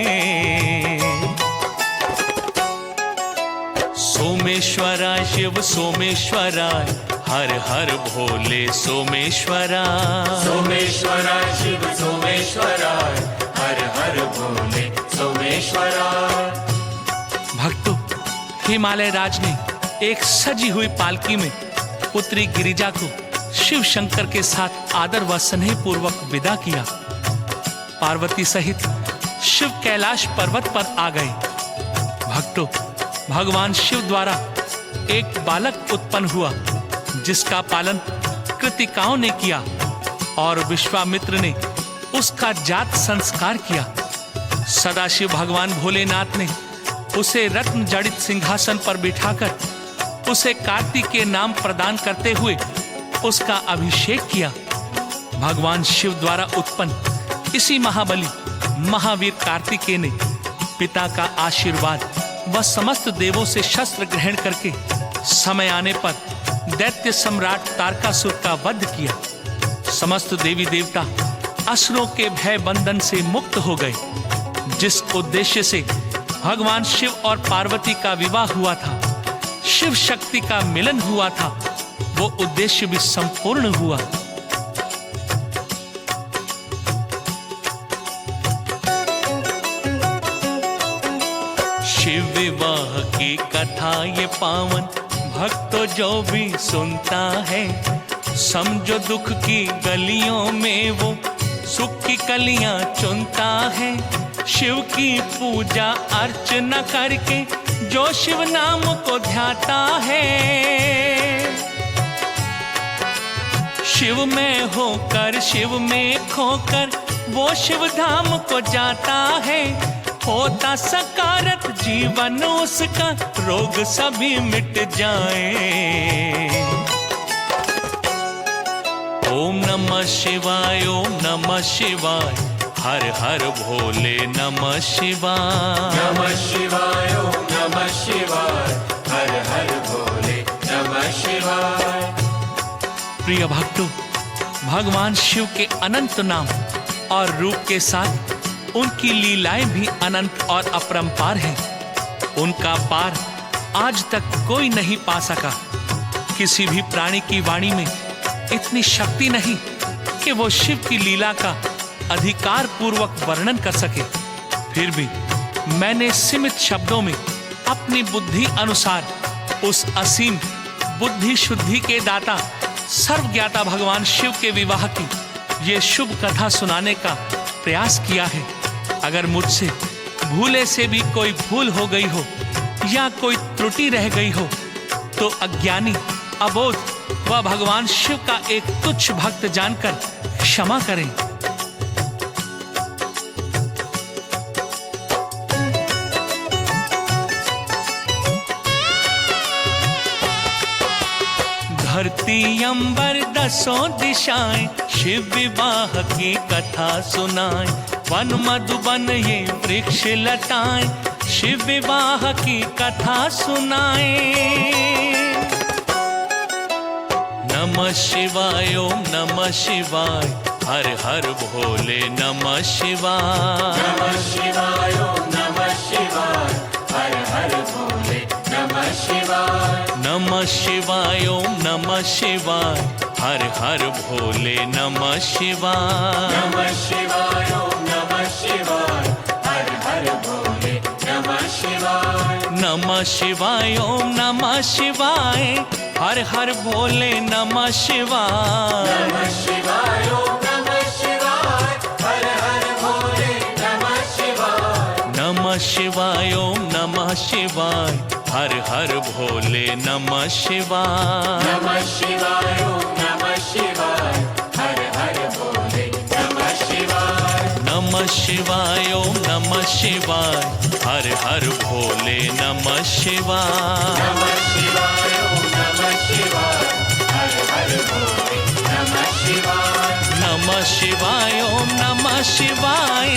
सोमेश्वराय शिव सोमेश्वराय, हर हर भोले सोमेश्वरा। सोमेश्वराय शिव सोमेश्वराय, हर हर भोले सोमेश्वरा। भक्तों, हिमालय राज ने एक सजी हुई पालकी में पुत्री गिरिजा को शिव शंकर के साथ आदर व स्नेह पूर्वक विदा किया। पार्वती सहित शिव कैलाश पर्वत पर आ गए। भक्तों, भगवान शिव द्वारा एक बालक उत्पन्न हुआ जिसका पालन कृतिकाओं ने किया और विश्वामित्र ने उसका जात संस्कार किया। सदाशिव भगवान भोलेनाथ ने उसे रत्न जड़ित सिंहासन पर बिठाकर उसे कार्तिकेय नाम प्रदान करते हुए उसका अभिषेक किया। भगवान शिव द्वारा उत्पन्न इसी महाबली महावीर कार्तिकेय ने पिता का आशीर्वाद व समस्त देवों से शस्त्र ग्रहण करके समय आने पर दैत्य सम्राट तारकासुर का वध किया। समस्त देवी देवता असुरों के भय बंधन से मुक्त हो गए। जिस उद्देश्य से भगवान शिव और पार्वती का विवाह हुआ था, शिव शक्ति का मिलन हुआ था, वो उद्देश्य भी संपूर्ण हुआ। शिव विवाह की कथा ये पावन भक्तों जो भी सुनता है, समझो दुख की गलियों में वो सुख की कलियां चुनता है। शिव की पूजा अर्चना करके जो शिव नाम को ध्याता है, शिव में होकर शिव में खोकर वो शिव धाम को जाता है। होता सकारत जीवन उसका, रोग सभी मिट जाए। ओम नमः शिवाय, ओम नमः शिवाय, हर हर भोले नमः शिवाय। नमः शिवाय, ओम नमः शिवाय, हर हर भोले नमः शिवाय। प्रिय भक्तों, भगवान शिव के अनंत नाम और रूप के साथ उनकी लीलाएं भी अनंत और अपरंपार हैं। उनका पार आज तक कोई नहीं पा सका। किसी भी प्राणी की वाणी में इतनी शक्ति नहीं कि वो शिव की लीला का अधिकार पूर्वक वर्णन कर सके। फिर भी मैंने सीमित शब्दों में अपनी बुद्धि अनुसार उस असीम बुद्धि शुद्धि के दाता सर्वज्ञाता भगवान शिव के विवाह की ये शुभ कथा सुनाने का प्रयास किया है। अगर मुझसे भूले से भी कोई भूल हो गई हो या कोई त्रुटि रह गई हो तो अज्ञानी, अबोध व भगवान शिव का एक तुच्छ भक्त जानकर क्षमा करें। धरती अंबर दसों दिशाएं शिव विवाह की कथा सुनाएं। वन मधुबन ये वृक्ष लताएं शिव विवाह की कथा सुनाएं। नमः शिवाय, ओम नमः शिवाय, हर हर भोले नमः शिवाय। नमः शिवाय, ओम नमः शिवाय, हर हर भोले नमः शिवाय। नमः शिवाय, ओम नमः शिवाय, हर हर भोले नमः शिवाय। नमः शिवाय, ओम नमः शिवाय, हर हर भोले नमः शिवाय। नमः शिवाय, ओम नमः शिवाय, हर हर भोले नमः शिवाय। नमः शिवाय, ओम नमः शिवाय, हर हर भोले नमः शिवाय। नमः शिवाय, ओम नमः शिवाय, हर हर भोले नमः शिवाय। नमः शिवाय, ओम नमः शिवाय, हर हर भोले नमः शिवाय। नमः शिवाय, ओम नमः शिवाय, हर हर भोले नमः शिवाय। नमः शिवाय, ओम नमः शिवाय, हर हर भोले नमः शिवाय। नमः शिवाय, ओम नमः शिवाय,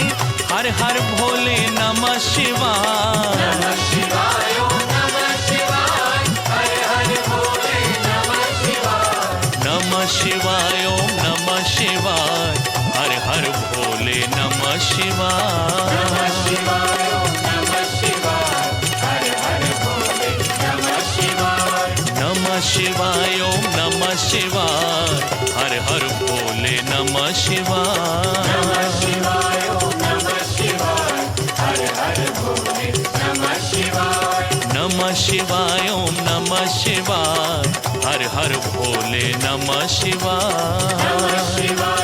हर हर भोले नमः शिवाय। नमः शिवाय, ओम नमः शिवाय, हर हर भोले नमः शिवाय। नमः शिवाय, ओम नमः शिवाय, हर हर भोले नमः शिवाय। नमः शिवाय, ओम नमः शिवाय, हर हर भोले नमः शिवाय। नमः शिवाय, ओम नमः शिवाय, हर हर भोले नमः शिवाय। नमः शिवाय, ओम नमः शिवाय, हर हर भोले नमः शिवाय। नमः शिवाय, ओम नमः शिवाय, हर हर भोले नमः शिवाय। नमः शिवाय,